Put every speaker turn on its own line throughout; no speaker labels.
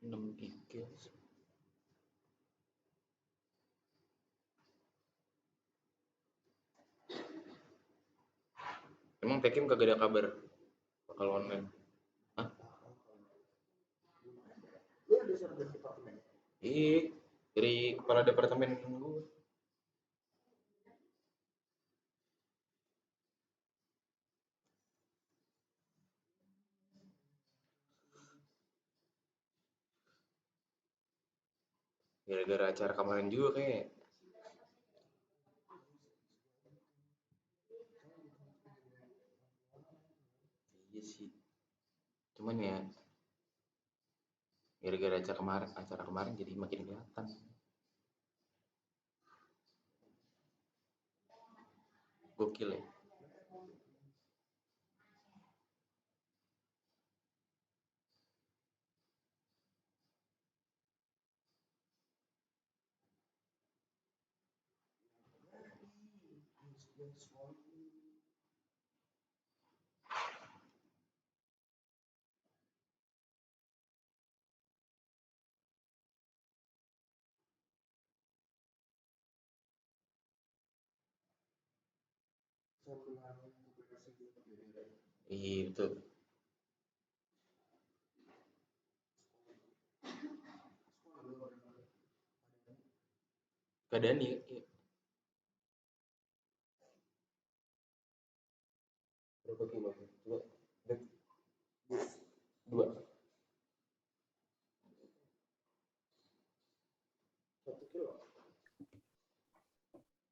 6 giga. Emang Tekim kagak ada kabar bakal online? Hah? Iya, dari kepala departemen gue. Gara-gara acara kemarin juga kayak. Iya sih. Cuman ya gara-gara acara kemarin jadi makin kelihatan. Gokil ya. Iya betul. Keadaan ya. Berapa kilo? Dua. 1 kilo.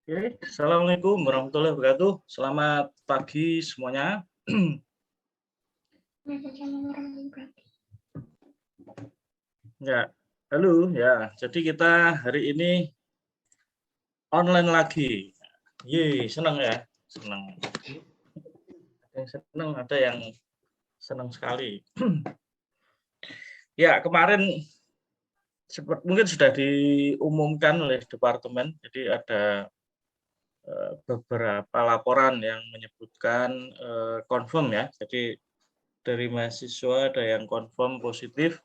Oke, Assalamualaikum warahmatullahi wabarakatuh. Selamat pagi semuanya. Ya, halo ya. Jadi kita hari ini online lagi. Yeay, senang ya, senang. Ada yang senang, ada yang senang sekali. Ya, kemarin mungkin sudah diumumkan oleh departemen. Jadi ada beberapa laporan yang menyebutkan confirm ya. Jadi dari mahasiswa ada yang confirm positif.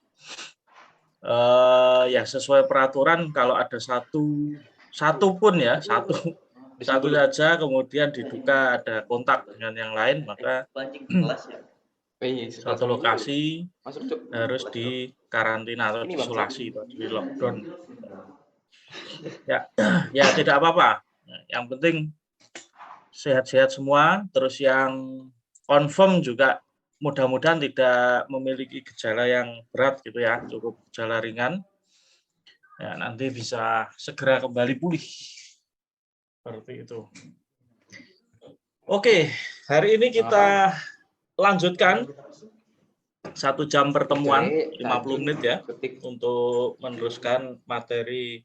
Ya sesuai peraturan kalau ada satu pun ya satu saja kemudian diduga ada kontak dengan yang lain maka satu lokasi harus dikarantina atau diisolasi atau di lockdown. Ya tidak apa-apa. Yang penting sehat-sehat semua. Terus yang confirm juga mudah-mudahan tidak memiliki gejala yang berat gitu ya, cukup gejala ringan. Ya, nanti bisa segera kembali pulih. Seperti itu. Oke, hari ini kita lanjutkan 1 jam pertemuan 50 menit ya untuk meneruskan materi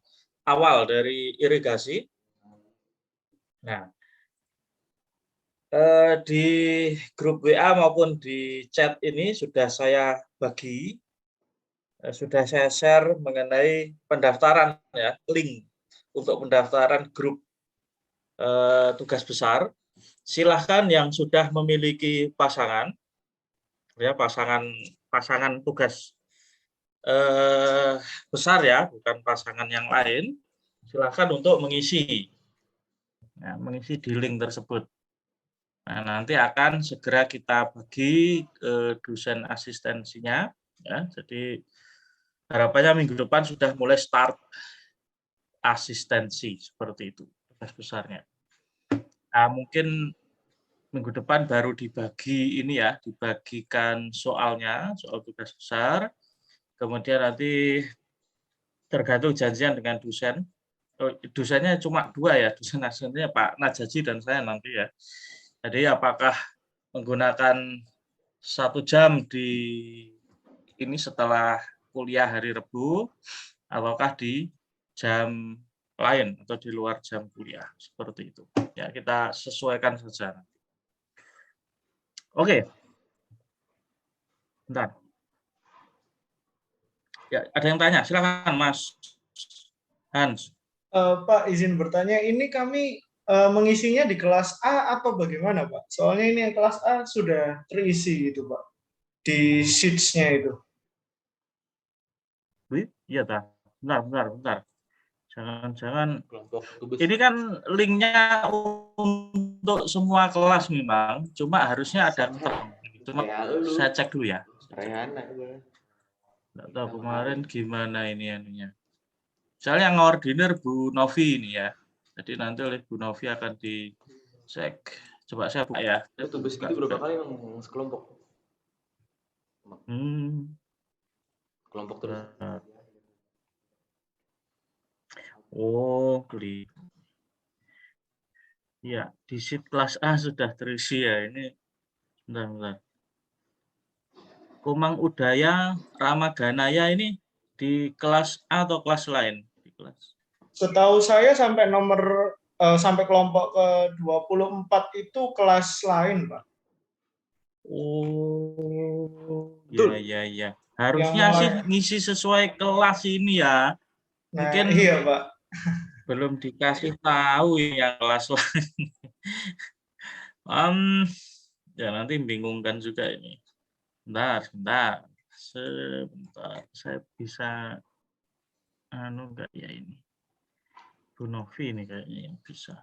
awal dari irigasi. Nah, di grup WA maupun di chat ini sudah saya bagi, sudah saya share mengenai pendaftaran ya, link untuk pendaftaran grup tugas besar. Silahkan yang sudah memiliki pasangan, ya pasangan tugas besar ya, bukan pasangan yang lain, silahkan untuk mengisi di link tersebut. Nah, nanti akan segera kita bagi ke dosen asistensinya, ya. Jadi harapannya minggu depan sudah mulai start asistensi seperti itu tugas besarnya. Nah, mungkin minggu depan baru dibagi ini ya, dibagikan soalnya, soal tugas besar. Kemudian nanti tergantung janjian dengan dosen. Dosennya cuma 2 ya, dosen asistennya Pak Najaji dan saya nanti ya. Jadi apakah menggunakan 1 jam di ini setelah kuliah hari Rabu, ataukah di jam lain atau di luar jam kuliah seperti itu. Ya kita sesuaikan saja. Oke. Bentar. Ya, ada yang tanya, silakan Mas Hans.
Pak, izin bertanya, ini kami mengisinya di kelas A atau bagaimana, Pak? Soalnya ini yang kelas A sudah terisi gitu, Pak, di sheets-nya itu.
Iya dah. Bentar. Jangan.
Kelompok tugas.
Ini kan linknya untuk semua kelas memang, cuma harusnya ada cuma saya cek dulu ya. Nggak tahu kemarin gimana ini anunya. Misalnya yang ngordinir Bu Novi ini ya. Jadi nanti oleh Bu Novi akan dicek. Coba saya buka ya.
Tugas itu berapa kali yang sekelompok? Kelompok terus.
Oh, klik. Ya, di sheet kelas A sudah terisi ya. Ini bentar. Komang Udaya Ramaganaya ini di kelas A atau kelas lain? Di kelas.
Setahu saya sampai kelompok ke-24 itu kelas lain, Pak.
Oh, ya. Harusnya sih ngisi sesuai kelas ini ya. Mungkin
iya, Pak.
belum dikasih tahu yang kelas lain. Ya nanti bingungkan juga ini. Sebentar. Saya bisa enggak ya ini. Bu Novi ini kayaknya yang bisa.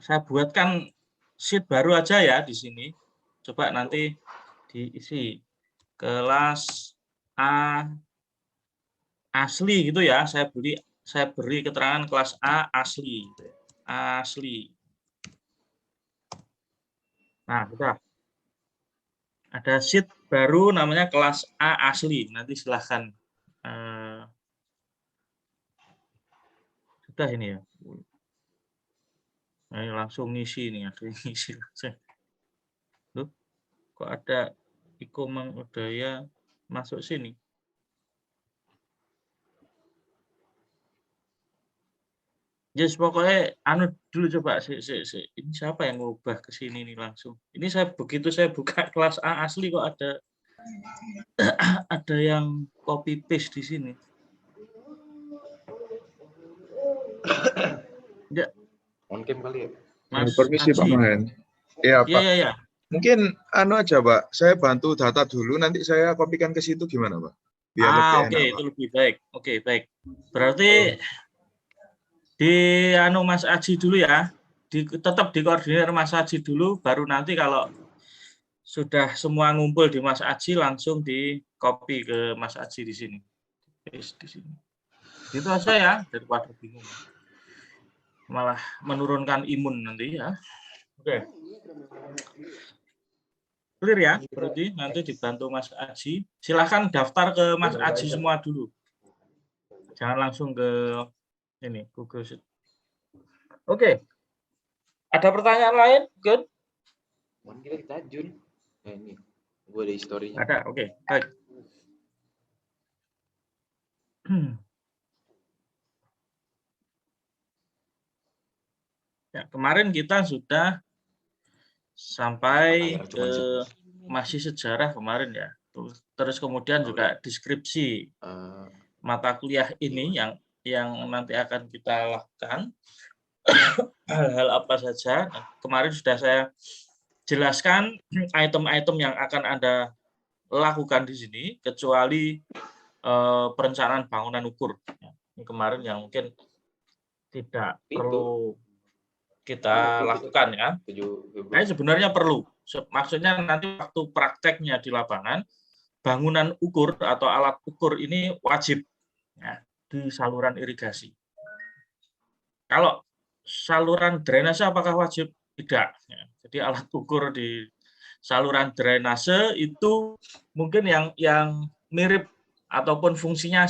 Saya buatkan sheet baru aja ya di sini. Coba nanti diisi kelas A asli gitu ya. Saya beri keterangan kelas A asli. Nah, sudah. Ada sheet baru namanya kelas A asli. Nanti silahkan. Sudah ini ya. Nah, langsung ngisi nih, ada yang ngisi langsung. Loh, kok ada Iko Mang Udaya masuk sini? Yes, pokoknya dulu coba ini siapa yang ngubah ke sini nih langsung. Ini begitu saya buka kelas A asli kok ada yang copy paste di sini. Ya.
On cam kali ya?
Mas permisi Pak Mahen. Iya Pak.
Iya.
Mungkin aja Pak, saya bantu data dulu, nanti saya kopikan ke situ gimana Pak?
Biar lebih enak, itu lebih baik. Oke, baik. Berarti di Mas Aji dulu ya. Tetap dikoordinir Mas Aji dulu, baru nanti kalau sudah semua ngumpul di Mas Aji langsung di copy ke Mas Aji di sini. Paste di sini. Itu aja ya, daripada bingung. Malah menurunkan imun nanti ya. Oke. Clear ya, berarti nanti dibantu Mas Aji. Silahkan daftar ke Mas Aji semua dulu. Jangan langsung ke ini, Google Sheet. Oke. Ada pertanyaan lain? Good?
Kita Jun. Ini, gue ada historinya.
Ada, oke. Baik. Ya, kemarin kita sudah sampai ke masih sejarah kemarin ya. Terus kemudian juga deskripsi mata kuliah ini yang nanti akan kita lakukan. Hal-hal apa saja. Kemarin sudah saya jelaskan item-item yang akan Anda lakukan di sini, kecuali perencanaan bangunan ukur. Ini kemarin yang mungkin tidak perlu kita lakukan ya. Nah, sebenarnya perlu. Maksudnya nanti waktu prakteknya di lapangan, bangunan ukur atau alat ukur ini wajib ya, di saluran irigasi. Kalau saluran drainase apakah wajib? Tidak. Ya. Jadi alat ukur di saluran drainase itu mungkin yang mirip ataupun fungsinya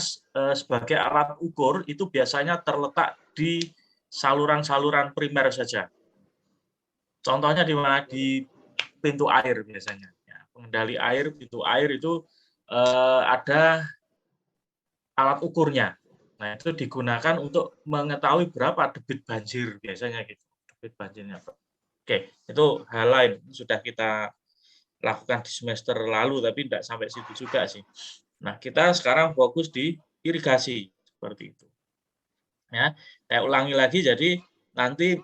sebagai alat ukur itu biasanya terletak di saluran-saluran primer saja. Contohnya di mana? Di pintu air biasanya. Ya, pengendali air, pintu air itu ada alat ukurnya. Nah, itu digunakan untuk mengetahui berapa debit banjir biasanya gitu. Debit banjirnya. Oke, itu hal lain sudah kita lakukan di semester lalu tapi tidak sampai situ juga sih. Nah, kita sekarang fokus di irigasi seperti itu. Ya, saya ulangi lagi, jadi nanti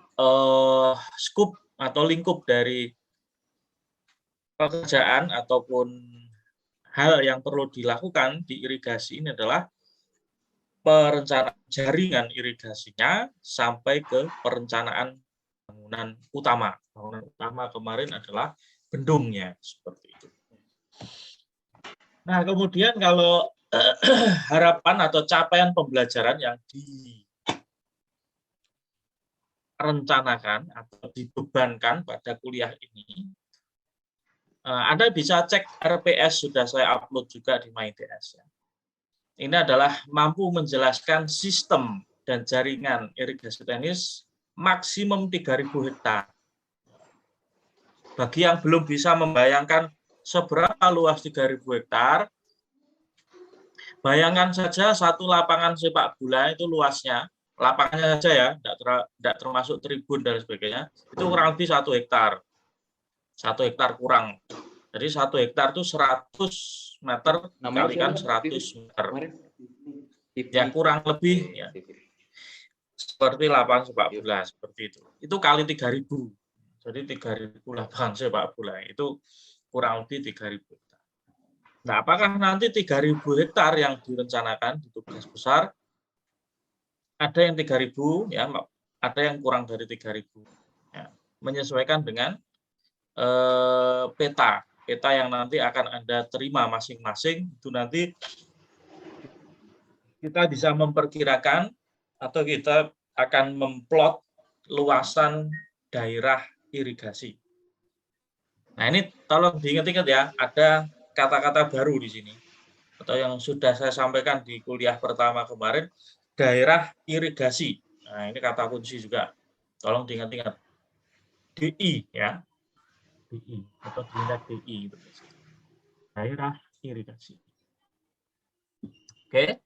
skup atau lingkup dari pekerjaan ataupun hal yang perlu dilakukan di irigasi ini adalah perencanaan jaringan irigasinya sampai ke perencanaan bangunan utama. Bangunan utama kemarin adalah bendungnya, seperti itu. Nah, kemudian kalau harapan atau capaian pembelajaran yang direncanakan atau dibebankan pada kuliah ini, Anda bisa cek RPS, sudah saya upload juga di MyDS. Ini adalah mampu menjelaskan sistem dan jaringan irigasi teknis maksimum 3.000 hektar. Bagi yang belum bisa membayangkan seberapa luas 3.000 hektar, bayangkan saja satu lapangan sepak bola itu luasnya, lapangannya saja ya, tidak termasuk tribun dan sebagainya, itu kurang lebih 1 hektar. 1 hektar kurang. Jadi 1 hektar itu 100 meter dikalikan 100 meter. Ya kurang lebih ya. Seperti lapangan sepak bola seperti itu. Itu kali 3.000. Jadi 3.000 lapangan sepak bola itu kurang lebih 3.000 hektar. Nah, apakah nanti 3.000 hektar yang direncanakan di tugas besar ada yang 3.000 ya, ada yang kurang dari 3.000 ya, menyesuaikan dengan peta yang nanti akan Anda terima masing-masing. Itu nanti kita bisa memperkirakan atau kita akan memplot luasan daerah irigasi. Nah, ini tolong diingat-ingat ya, ada kata-kata baru di sini atau yang sudah saya sampaikan di kuliah pertama kemarin, daerah irigasi. Nah, ini kata kunci juga. Tolong diingat-ingat. DI ya. DI atau diingat DI itu. Daerah irigasi. Oke.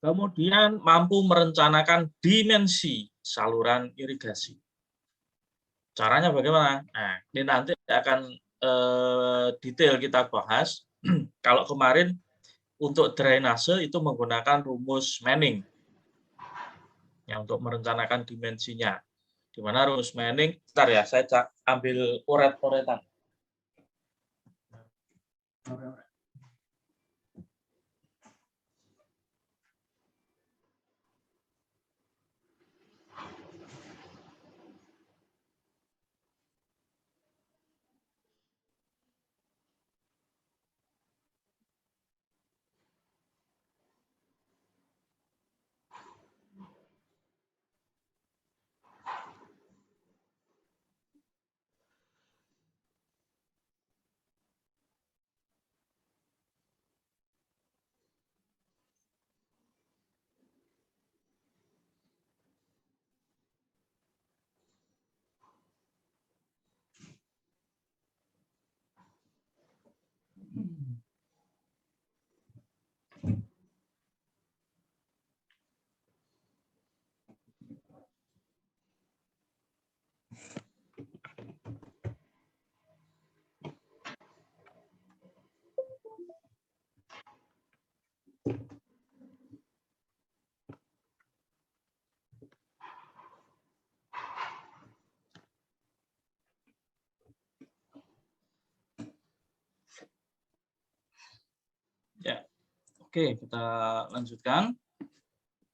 Kemudian mampu merencanakan dimensi saluran irigasi. Caranya bagaimana? Nah, ini nanti akan detail kita bahas. Kalau kemarin untuk drainase itu menggunakan rumus Manning yang untuk merencanakan dimensinya. Di mana rumus Manning? Bentar ya, saya ambil uret-uretan. Ya, oke, kita lanjutkan.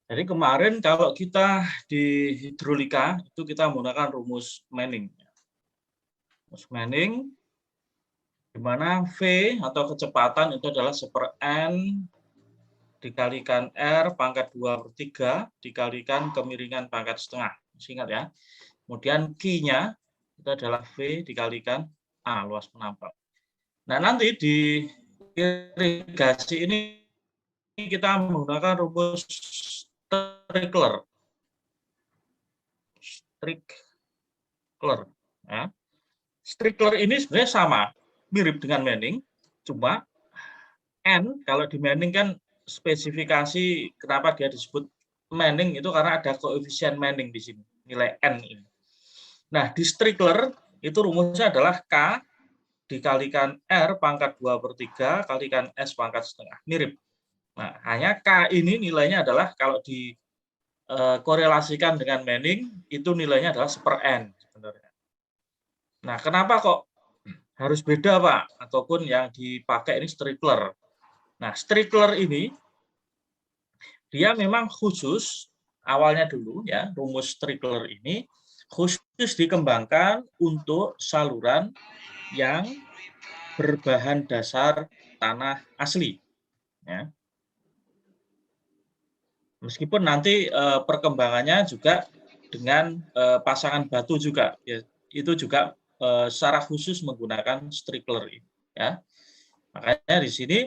Jadi kemarin kalau kita di hidrolika itu kita menggunakan rumus Manning. Rumus Manning di mana V atau kecepatan itu adalah 1/N dikalikan R pangkat 2/3 dikalikan kemiringan pangkat setengah. Ingat ya. Kemudian Q-nya itu adalah V dikalikan A, luas penampang. Nah, nanti di irigasi ini kita menggunakan rumus Strickler. Ya. Strickler ini sebenarnya sama, mirip dengan Manning, cuma N kalau di Manning kan spesifikasi kenapa dia disebut Manning itu karena ada koefisien Manning di sini, nilai N ini. Nah, di Strickler itu rumusnya adalah K dikalikan R pangkat 2/3 kalikan S pangkat setengah. Mirip. Nah, hanya K ini nilainya adalah kalau di korelasikan dengan Manning, itu nilainya adalah 1/n sebenarnya. Nah, kenapa kok harus beda, Pak? Ataupun yang dipakai ini Strickler. Nah, Strickler ini dia memang khusus awalnya dulu ya, rumus Strickler ini khusus dikembangkan untuk saluran yang berbahan dasar tanah asli. Ya. Meskipun nanti perkembangannya juga dengan pasangan batu juga, ya, itu juga secara khusus menggunakan Strickler. Ya. Makanya di sini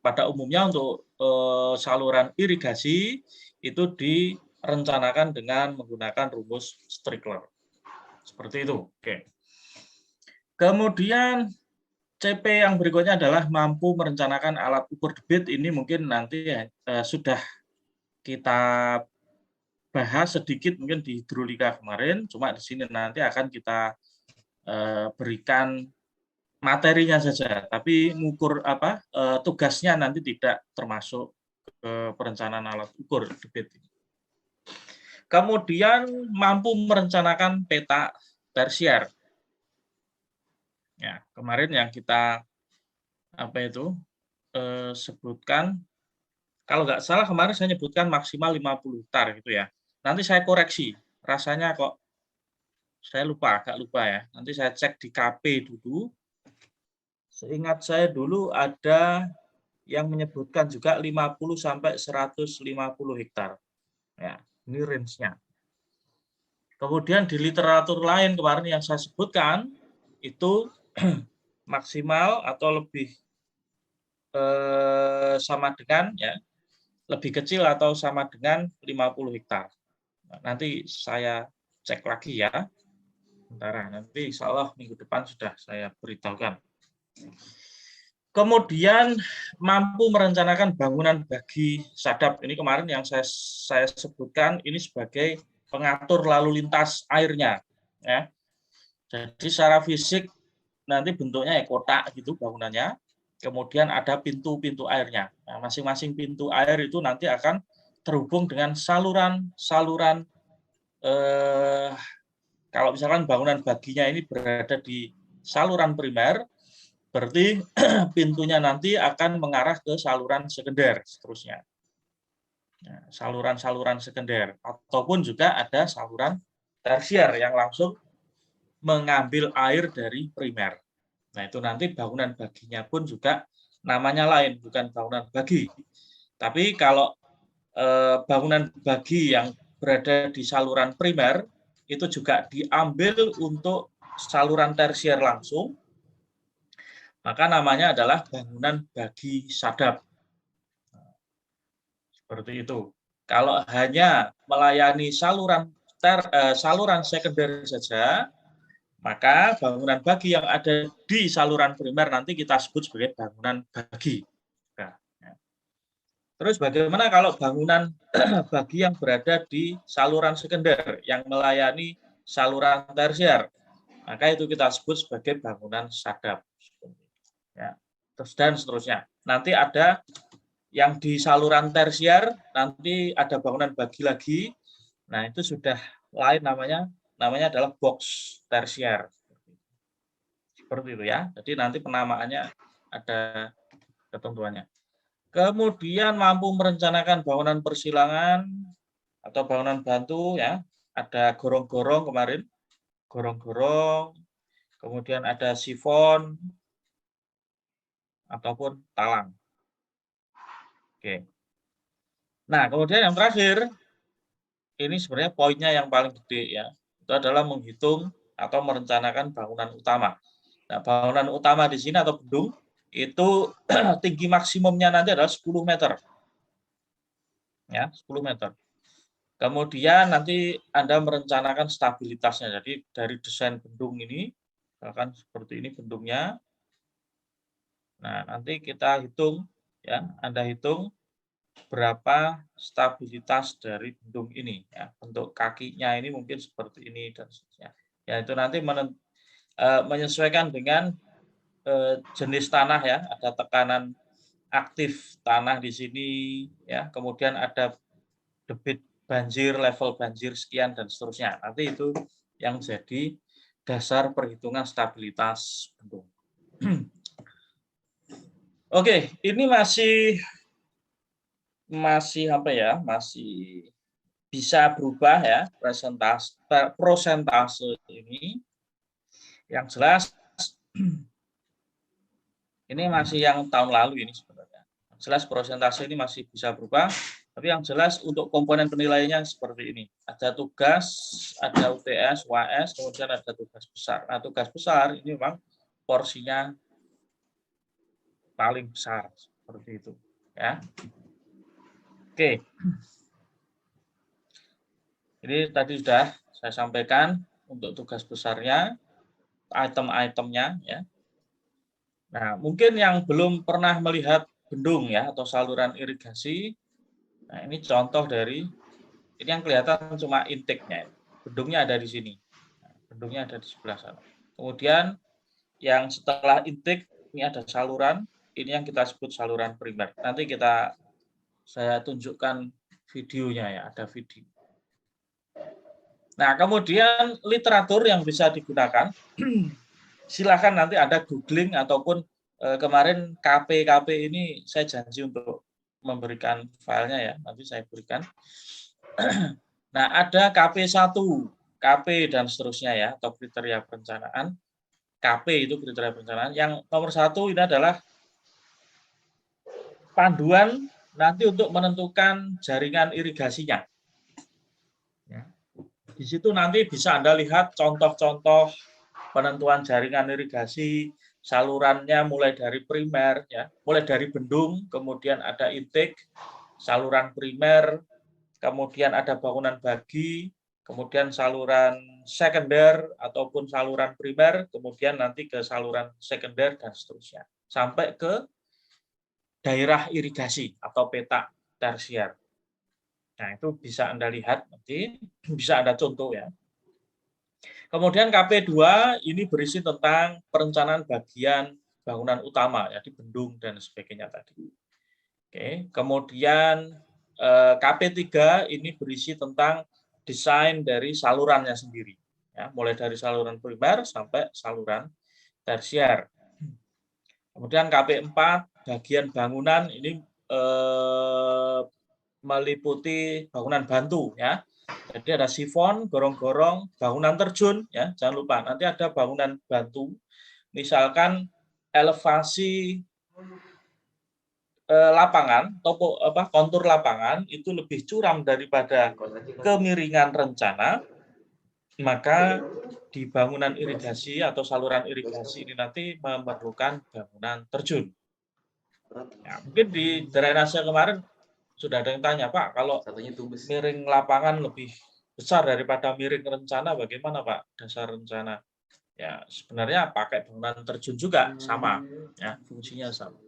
pada umumnya untuk saluran irigasi itu direncanakan dengan menggunakan rumus Strickler. Seperti itu. Oke. Kemudian CP yang berikutnya adalah mampu merencanakan alat ukur debit. Ini mungkin nanti sudah kita bahas sedikit mungkin di hidrolika kemarin, cuma di sini nanti akan kita berikan materinya saja, tapi mengukur tugasnya nanti tidak termasuk perencanaan alat ukur debit. Kemudian mampu merencanakan peta tersier. Ya, kemarin yang kita sebutkan, kalau nggak salah kemarin saya nyebutkan maksimal 50 hektar gitu ya. Nanti saya koreksi, rasanya kok saya agak lupa ya. Nanti saya cek di KP dulu. Seingat saya dulu ada yang menyebutkan juga 50 sampai 150 hektar. Ya, ini range-nya. Kemudian di literatur lain kemarin yang saya sebutkan itu maksimal atau lebih sama dengan ya, lebih kecil atau sama dengan 50 hektar. Nah, nanti saya cek lagi ya. Sementara nanti insya Allah minggu depan sudah saya beritahukan. Kemudian mampu merencanakan bangunan bagi sadap. Ini kemarin yang saya sebutkan ini sebagai pengatur lalu lintas airnya. Ya. Jadi secara fisik nanti bentuknya ya kotak gitu bangunannya. Kemudian ada pintu-pintu airnya. Nah, masing-masing pintu air itu nanti akan terhubung dengan saluran-saluran. Kalau misalkan bangunan baginya ini berada di saluran primer, berarti pintunya nanti akan mengarah ke saluran sekunder seterusnya. Saluran-saluran sekunder ataupun juga ada saluran tersier yang langsung mengambil air dari primer. Nah, itu nanti bangunan baginya pun juga namanya lain, bukan bangunan bagi. Tapi kalau bangunan bagi yang berada di saluran primer itu juga diambil untuk saluran tersier langsung, maka namanya adalah bangunan bagi sadap. Seperti itu. Kalau hanya melayani saluran sekunder saja, maka bangunan bagi yang ada di saluran primer nanti kita sebut sebagai bangunan bagi. Nah, ya. Terus bagaimana kalau bangunan bagi yang berada di saluran sekunder yang melayani saluran tersier? Maka itu kita sebut sebagai bangunan sadap. Ya. Terus dan seterusnya. Nanti ada yang di saluran tersier, nanti ada bangunan bagi lagi. Nah, itu sudah lain namanya adalah box tersier. Seperti itu ya. Jadi nanti penamaannya ada ketentuannya. Kemudian mampu merencanakan bangunan persilangan atau bangunan bantu ya. Ada gorong-gorong kemarin. Gorong-gorong. Kemudian ada sifon ataupun talang. Oke. Nah, kemudian yang terakhir ini sebenarnya poinnya yang paling gede ya. Itu adalah menghitung atau merencanakan bangunan utama. Nah, bangunan utama di sini atau gedung itu tinggi maksimumnya nanti adalah 10 meter. Ya, 10 meter. Kemudian nanti Anda merencanakan stabilitasnya. Jadi dari desain bendung ini, misalkan seperti ini bendungnya. Nah, nanti kita hitung ya, Anda hitung berapa stabilitas dari bendung ini ya. Bentuk kakinya ini mungkin seperti ini dan seterusnya. Ya, itu nanti menyesuaikan dengan jenis tanah ya, ada tekanan aktif tanah di sini ya, kemudian ada debit banjir, level banjir sekian dan seterusnya. Nanti itu yang jadi dasar perhitungan stabilitas bendung. Oke, ini masih apa ya? Masih bisa berubah ya prosentase ini. Yang jelas ini masih yang tahun lalu ini sebenarnya. Yang jelas prosentase ini masih bisa berubah, tapi yang jelas untuk komponen penilaiannya seperti ini. Ada tugas, ada UTS, UAS, kemudian ada tugas besar. Nah, tugas besar ini memang porsinya paling besar seperti itu, ya. Oke. Ini tadi sudah saya sampaikan untuk tugas besarnya, item-itemnya, ya. Nah, mungkin yang belum pernah melihat bendung ya atau saluran irigasi, nah ini contoh dari ini yang kelihatan cuma intake-nya. Bendungnya ada di sini. Nah, bendungnya ada di sebelah sana. Kemudian yang setelah intake ini ada saluran, ini yang kita sebut saluran primer. Nanti saya tunjukkan videonya ya, ada video. Nah, kemudian literatur yang bisa digunakan, silakan nanti Anda googling ataupun kemarin KP ini saya janji untuk memberikan filenya ya, nanti saya berikan. Nah, ada KP1, KP dan seterusnya ya, atau kriteria perencanaan. KP itu kriteria perencanaan. Yang nomor 1 ini adalah panduan nanti untuk menentukan jaringan irigasinya. Di situ nanti bisa Anda lihat contoh-contoh penentuan jaringan irigasi, salurannya mulai dari primer, ya, mulai dari bendung, kemudian ada intake, saluran primer, kemudian ada bangunan bagi, kemudian saluran sekunder ataupun saluran primer, kemudian nanti ke saluran sekunder dan seterusnya, sampai ke daerah irigasi atau peta tersier. Nah, itu bisa Anda lihat nanti, bisa Anda contoh ya. Kemudian KP2 ini berisi tentang perencanaan bagian bangunan utama ya di bendung dan sebagainya tadi. Oke, kemudian KP3 ini berisi tentang desain dari salurannya sendiri ya, mulai dari saluran primer sampai saluran tersier. Kemudian KP4 bagian bangunan ini meliputi bangunan bantu ya. Jadi ada sifon, gorong-gorong, bangunan terjun ya, jangan lupa nanti ada bangunan bantu. Misalkan elevasi lapangan, kontur lapangan itu lebih curam daripada kemiringan rencana, maka di bangunan irigasi atau saluran irigasi ini nanti memerlukan bangunan terjun. Ya, mungkin di drainase kemarin sudah ada yang tanya, Pak, kalau miring lapangan lebih besar daripada miring rencana, bagaimana Pak dasar rencana? Ya, sebenarnya pakai bangunan terjun juga sama, ya fungsinya sama.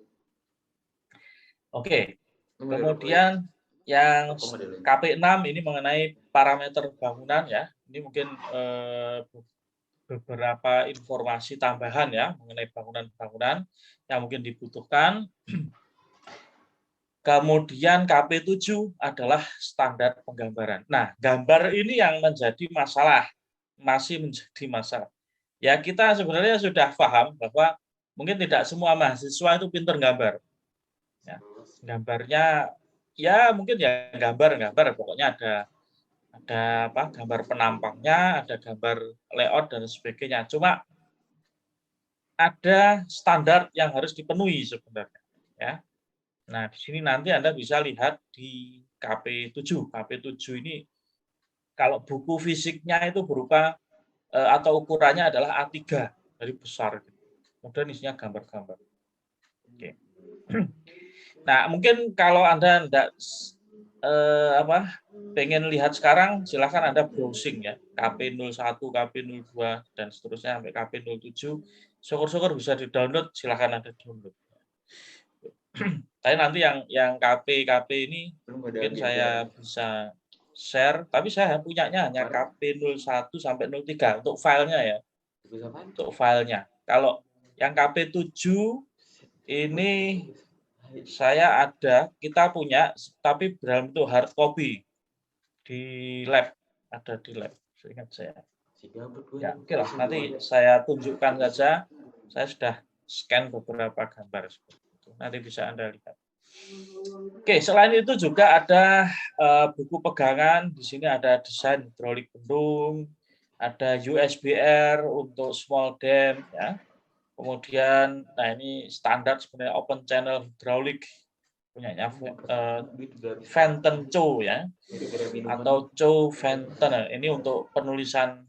Oke, kemudian yang KP6 ini mengenai parameter bangunan ya. Ini mungkin beberapa informasi tambahan ya mengenai bangunan-bangunan yang mungkin dibutuhkan. Kemudian KP7 adalah standar penggambaran. Nah, gambar ini yang menjadi masalah, masih menjadi masalah. Ya, kita sebenarnya sudah paham bahwa mungkin tidak semua mahasiswa itu pintar gambar. Ya, gambarnya ya mungkin ya gambar, pokoknya ada gambar penampangnya, ada gambar layout dan sebagainya. Cuma ada standar yang harus dipenuhi sebenarnya, ya. Nah, di sini nanti Anda bisa lihat di KP7. KP7 ini kalau buku fisiknya itu berupa atau ukurannya adalah A3, dari besar. Kemudian isinya gambar-gambar. Oke. Nah, mungkin kalau Anda enggak pengen lihat sekarang, silahkan Anda browsing ya. KP01, KP02 dan seterusnya sampai KP07. Syukur-syukur bisa di-download, silahkan Anda download. Tapi nanti yang KP ini mungkin saya bisa share, tapi saya punyanya hanya KP01 sampai 03 untuk filenya ya. Untuk filenya. Kalau yang KP7 ini kita punya, tapi dalam bentuk hard copy. di lab, ada di lab, seingat saya.
Si gabut gue.
Ya, oke lah. Nanti saya tunjukkan saja. Saya sudah scan beberapa gambar seperti itu. Nanti bisa Anda lihat. Oke, selain itu juga ada buku pegangan. Di sini ada desain hidrolik bendung, ada USBR untuk small dam, ya. Kemudian, nah ini standar sebenarnya open channel hidrolik punyanya Fenton Cho, ya, atau Cho Fenton. Ini untuk penulisan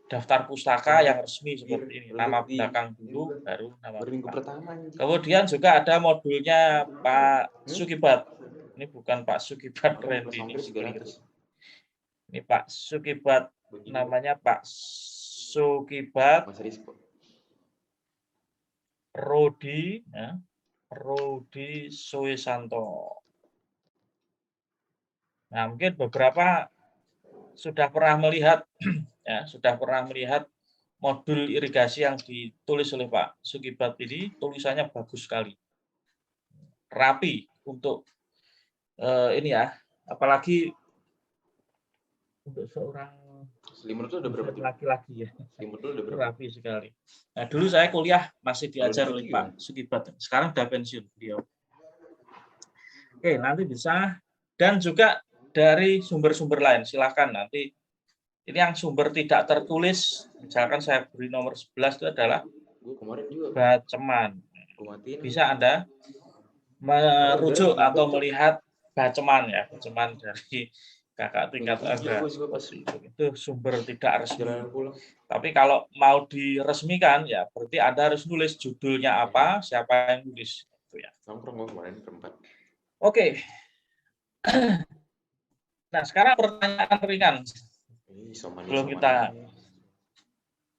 daftar pustaka yang resmi seperti ini, nama belakang dulu, baru nama belakang. Kemudian juga ada modulnya Pak Sukibat. Ini bukan Pak Sukibat Randy, ini Pak Sukibat, namanya Pak Sukibat Rodi, ya, Rodi Suisanto. Nah, mungkin beberapa sudah pernah melihat ya, sudah pernah melihat modul irigasi yang ditulis oleh Pak Sukibat ini. Tulisannya bagus sekali, rapi untuk ini ya, apalagi untuk seorang
Selimut itu udah berapa
laki-laki ya,
Selimut udah berapa?
rapi sekali. Nah, dulu saya kuliah masih diajar oleh Pak Sukibat, sekarang sudah pensiun beliau. Oke, nanti bisa, dan juga dari sumber-sumber lain, silakan nanti. Ini yang sumber tidak tertulis, misalkan saya beri nomor 11 itu adalah baceman. Bisa Anda merujuk atau melihat baceman ya, baceman dari kakak tingkat Anda. Itu sumber tidak resmi. Tapi kalau mau diresmikan ya berarti Anda harus nulis judulnya apa, siapa yang nulis. Itu ya. Oke. Nah, sekarang pertanyaan ringan. Belum kita,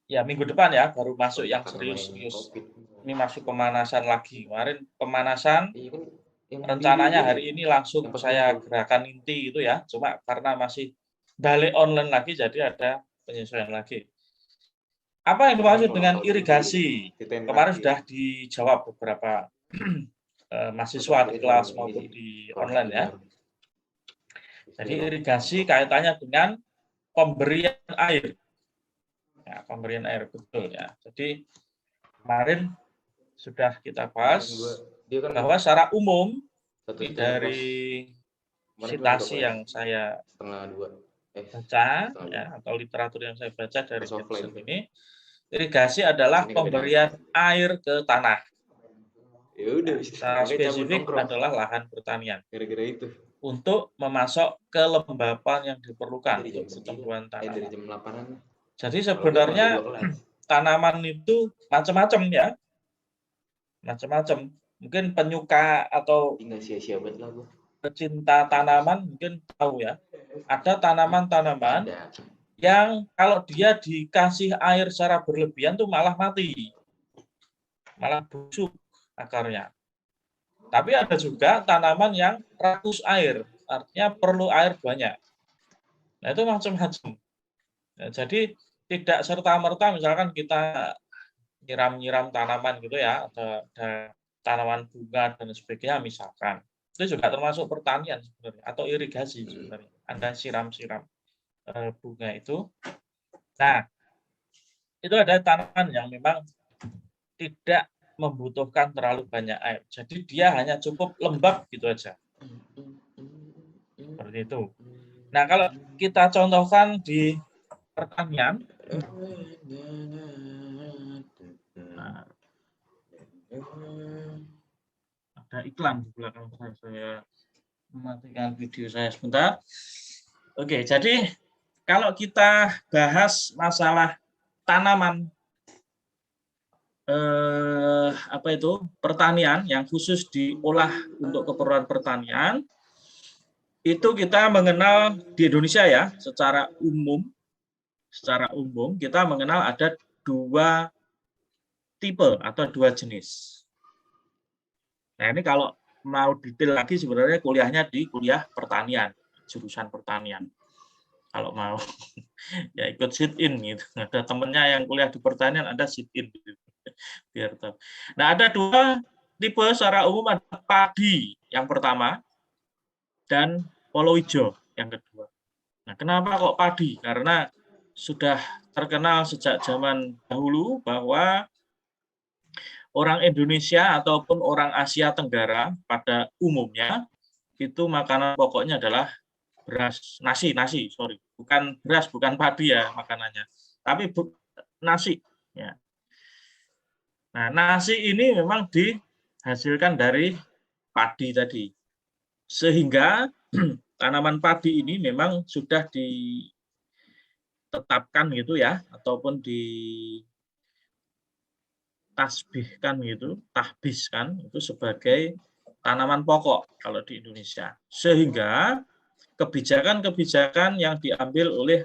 ya minggu depan ya, baru masuk yang serius-serius. Ini masuk pemanasan lagi. Kemarin pemanasan, rencananya hari ini langsung saya gerakan inti itu ya. Cuma karena masih balik online lagi, jadi ada penyesuaian lagi. Apa yang dimaksud dengan irigasi? Kemarin sudah dijawab beberapa mahasiswa di kelas maupun di online ya. Jadi irigasi kaitannya dengan pemberian air. Ya, pemberian air, betul ya. Jadi kemarin sudah kita bahas bahwa secara umum dari citasi yang saya baca ya, atau literatur yang saya baca dari ini, irigasi adalah pemberian air ke tanah. Secara spesifik adalah lahan pertanian. Untuk memasok kelembapan yang diperlukan untuk pertumbuhan tanaman. Jadi sebenarnya tanaman itu macam-macam ya, macam-macam. Mungkin penyuka atau pecinta tanaman mungkin tahu ya. Ada tanaman-tanaman yang kalau dia dikasih air secara berlebihan tuh malah mati, malah busuk akarnya. Tapi ada juga tanaman yang rakus air, artinya perlu air banyak. Nah, itu macam-macam. Nah, jadi tidak serta-merta misalkan kita nyiram-nyiram tanaman gitu ya, ada tanaman bunga dan sebagainya misalkan. Itu juga termasuk pertanian sebenarnya, atau irigasi sebenarnya. Anda siram-siram bunga itu. Nah, itu ada tanaman yang memang tidak membutuhkan terlalu banyak air. Jadi dia hanya cukup lembab gitu aja. Seperti itu. Nah, kalau kita contohkan di pertanian, nah, ada iklan di belakang saya mematikan video saya sebentar. Oke, jadi kalau kita bahas masalah tanaman pertanian yang khusus diolah untuk keperluan pertanian, itu kita mengenal di Indonesia ya, secara umum kita mengenal ada 2 tipe atau 2 jenis. Nah, ini kalau mau detail lagi sebenarnya kuliahnya di kuliah pertanian, jurusan pertanian. Kalau mau ya ikut sit in gitu. Ada temennya yang kuliah di pertanian, ada sit in gitu. Biar tahu. Nah, ada 2 tipe secara umum, ada padi yang pertama dan palawija yang kedua. Nah, kenapa kok padi? Karena sudah terkenal sejak zaman dahulu bahwa orang Indonesia ataupun orang Asia Tenggara pada umumnya itu makanan pokoknya adalah beras, nasi, sorry, bukan beras, bukan padi ya makanannya, tapi nasi. Ya. Nah, nasi ini memang dihasilkan dari padi tadi, sehingga tanaman padi ini memang sudah ditetapkan gitu ya, ataupun ditasbihkan gitu, tahbiskan itu sebagai tanaman pokok kalau di Indonesia, sehingga kebijakan-kebijakan yang diambil oleh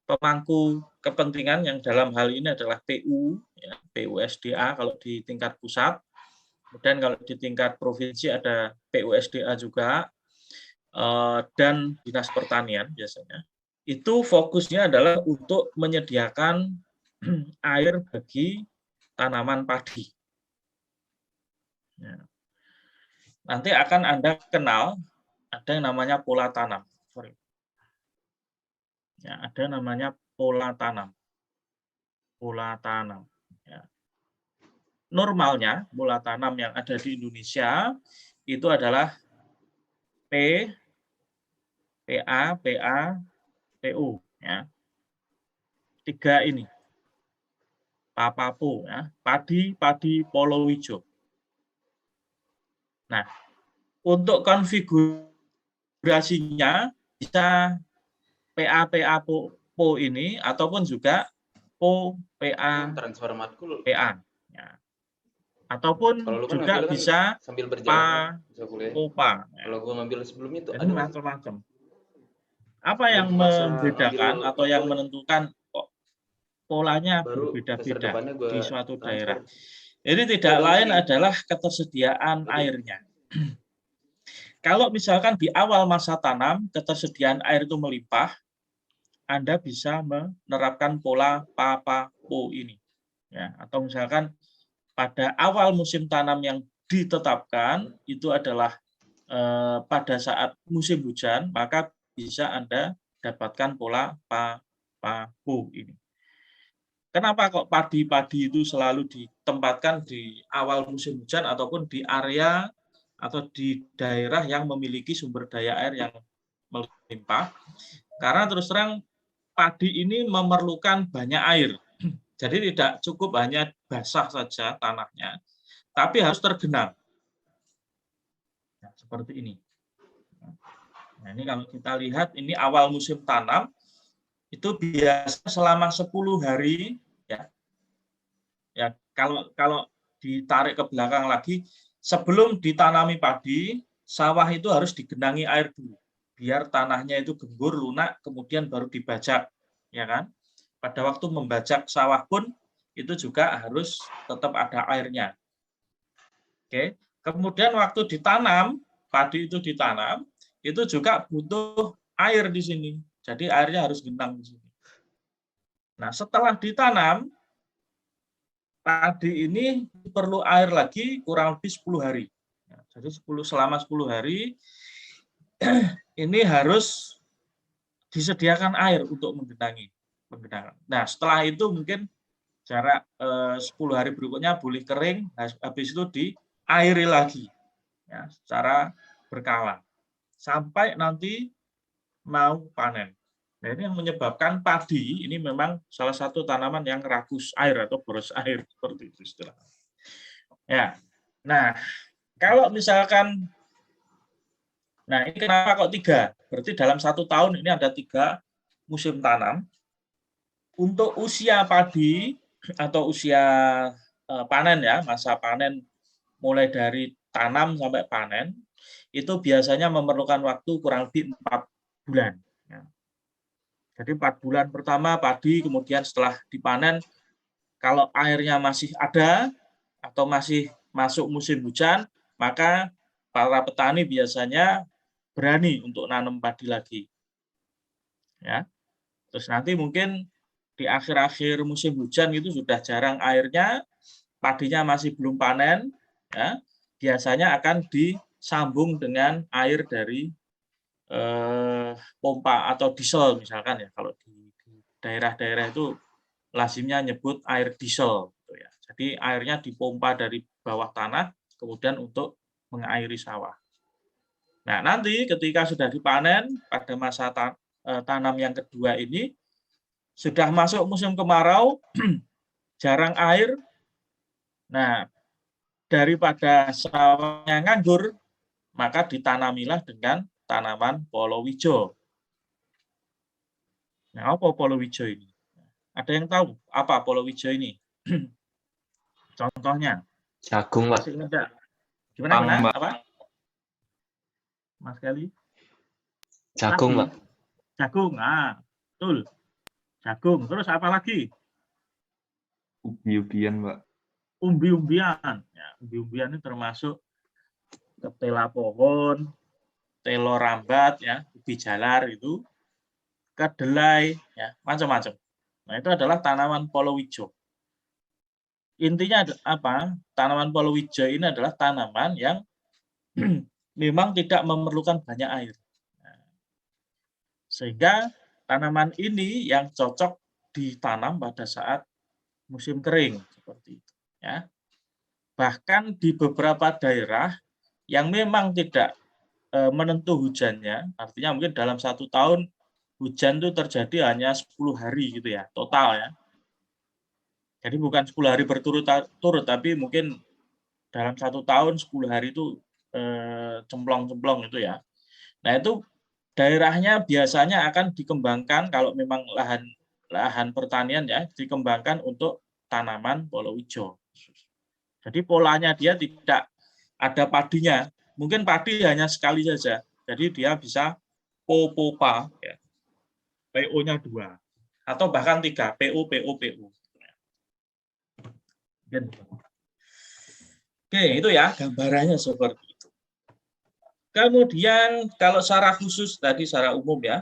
pemangku kepentingan yang dalam hal ini adalah PU, ya, PUSDA kalau di tingkat pusat, kemudian kalau di tingkat provinsi ada PUSDA juga, dan Dinas Pertanian biasanya. Itu fokusnya adalah untuk menyediakan air bagi tanaman padi. Ya. Nanti akan Anda kenal, ada yang namanya pola tanam. Sorry. Ya, ada namanya pola tanam. Pola tanam. Ya. Normalnya pola tanam yang ada di Indonesia itu adalah P, PA, PA, PU. Ya. 3 ini. Papapo, ya. Padi, palawija. Nah, untuk konfigurasinya bisa PA, PO ini ataupun juga PO, PA,
transfer matkul.
PA. Ya. Ataupun juga kan bisa
sambil berjalan
POPA.
Ya. Kalau gue ngambil sebelumnya itu
ada macam-macam. Apa yang membedakan atau yang menentukan kok polanya berbeda-beda di suatu daerah? Ini tidak lain adalah ketersediaan airnya. Kalau misalkan di awal masa tanam ketersediaan air itu melimpah, Anda bisa menerapkan pola PAPAPO ini. Ya, atau misalkan pada awal musim tanam yang ditetapkan itu adalah pada saat musim hujan, maka bisa Anda dapatkan pola PAPAPO ini. Kenapa kok padi-padi itu selalu ditempatkan di awal musim hujan ataupun di area atau di daerah yang memiliki sumber daya air yang melimpah? Karena terus terang padi ini memerlukan banyak air. Jadi tidak cukup hanya basah saja tanahnya, tapi harus tergenang. Nah, seperti ini. Nah, ini kalau kita lihat, ini awal musim tanam, itu biasa selama 10 hari, ya kalau ditarik ke belakang lagi, sebelum ditanami padi, sawah itu harus digenangi air dulu, biar tanahnya itu gembur, lunak, kemudian baru dibajak, ya kan? Pada waktu membajak sawah pun itu juga harus tetap ada airnya. Oke, kemudian waktu ditanam, padi itu ditanam, itu juga butuh air di sini. Jadi airnya harus genang di sini. Nah, setelah ditanam, padi ini perlu air lagi kurang lebih 10 hari. Jadi selama 10 hari ini harus disediakan air untuk menggenangi. Nah, setelah itu mungkin jarak 10 hari berikutnya boleh kering, habis itu diairi lagi ya, secara berkala sampai nanti mau panen. Nah, ini yang menyebabkan padi ini memang salah satu tanaman yang rakus air atau boros air seperti itu istilahnya. Ya. Nah, kalau misalkan ini kenapa kok 3? Berarti dalam 1 tahun ini ada 3 musim tanam. Untuk usia padi atau usia panen ya, masa panen mulai dari tanam sampai panen, itu biasanya memerlukan waktu kurang lebih 4 bulan. Ya. Jadi 4 bulan pertama padi, kemudian setelah dipanen, kalau airnya masih ada atau masih masuk musim hujan, maka para petani biasanya berani untuk nanam padi lagi. Ya. Terus nanti mungkin di akhir-akhir musim hujan itu sudah jarang airnya, padinya masih belum panen, ya, biasanya akan disambung dengan air dari pompa atau diesel misalkan ya, kalau di daerah-daerah itu lazimnya nyebut air diesel gitu ya. Jadi airnya dipompa dari bawah tanah kemudian untuk mengairi sawah. Nah, nanti ketika sudah dipanen pada masa tanam yang kedua ini sudah masuk musim kemarau, jarang air. Nah, daripada sawahnya nganggur, maka ditanamilah dengan tanaman palawija. Nah, apa palawija ini? Ada yang tahu apa palawija ini? Contohnya?
Jagung, Pak.
Masih enggak? Gimana?
Mbak.
Apa? Mas Kelly?
Jagung,
Lagi?
Pak.
Jagung, betul. Jagung. Terus apa lagi?
Ubi-ubian, Pak.
Umbi-umbian. Ya, umbi-umbian ini termasuk ketela pohon, telo rambat, ya, ubi jalar itu, kedelai, ya, macam-macam. Nah, itu adalah tanaman palawija. Intinya apa? Tanaman palawija ini adalah tanaman yang memang tidak memerlukan banyak air. Sehingga tanaman ini yang cocok ditanam pada saat musim kering seperti itu, ya. Bahkan di beberapa daerah yang memang tidak menentu hujannya, artinya mungkin dalam 1 tahun hujan itu terjadi hanya 10 hari gitu ya, total ya. Jadi bukan 10 hari berturut-turut, tapi mungkin dalam 1 tahun 10 hari itu cemplong-cemplong itu ya. Nah, itu daerahnya biasanya akan dikembangkan kalau memang lahan pertanian ya, dikembangkan untuk tanaman palawija. Jadi polanya dia tidak ada padinya. Mungkin padi hanya sekali saja. Jadi dia bisa popa ya. PO-nya 2 atau bahkan 3, PO. Oke, itu ya gambarannya seperti itu. Kemudian kalau secara khusus tadi secara umum ya.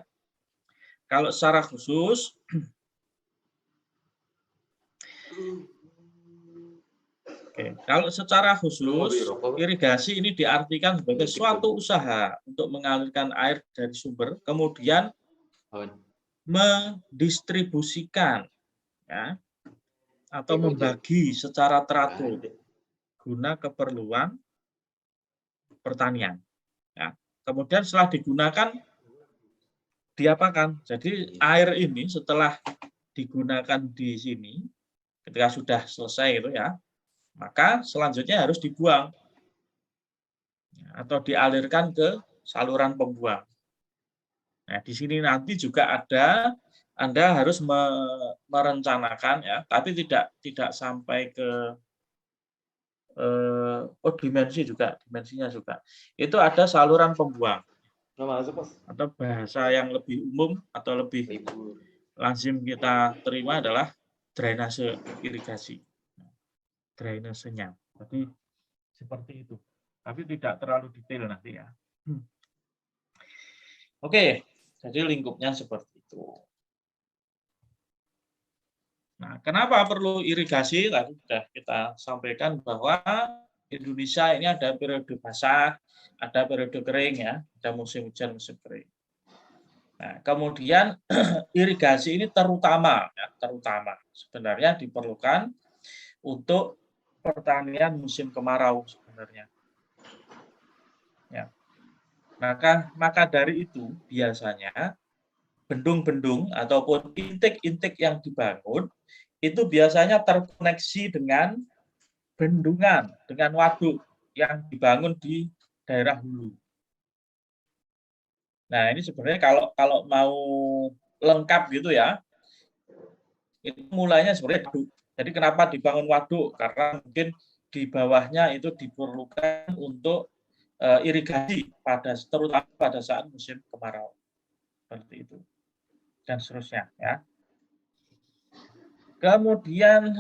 Kalau secara khusus kalau secara khusus irigasi ini diartikan sebagai suatu usaha untuk mengalirkan air dari sumber kemudian mendistribusikan ya atau membagi secara teratur guna keperluan pertanian. Ya. Kemudian setelah digunakan diapakan? Jadi air ini setelah digunakan di sini ketika sudah selesai itu ya, maka selanjutnya harus dibuang atau dialirkan ke saluran pembuang. Nah, di sini nanti juga ada Anda harus merencanakan ya, tapi tidak sampai ke dimensinya juga. Itu ada saluran pembuang. Atau bahasa yang lebih umum atau lebih lazim kita terima adalah drainase irigasi. Drainasenya. Jadi seperti itu. Tapi tidak terlalu detail nanti ya. Oke, jadi lingkupnya seperti itu. Nah, kenapa perlu irigasi? Tadi sudah kita sampaikan bahwa Indonesia ini ada periode basah, ada periode kering ya, ada musim hujan, musim kering. Nah, kemudian irigasi ini terutama sebenarnya diperlukan untuk pertanian musim kemarau sebenarnya. Ya. Maka dari itu biasanya bendung-bendung ataupun intik-intik yang dibangun itu biasanya terkoneksi dengan bendungan, dengan waduk yang dibangun di daerah hulu. Nah, ini sebenarnya kalau mau lengkap gitu ya, itu mulainya sebenarnya waduk. Jadi kenapa dibangun waduk? Karena mungkin di bawahnya itu diperlukan untuk irigasi terutama pada saat musim kemarau. Seperti itu. Dan seterusnya ya. Kemudian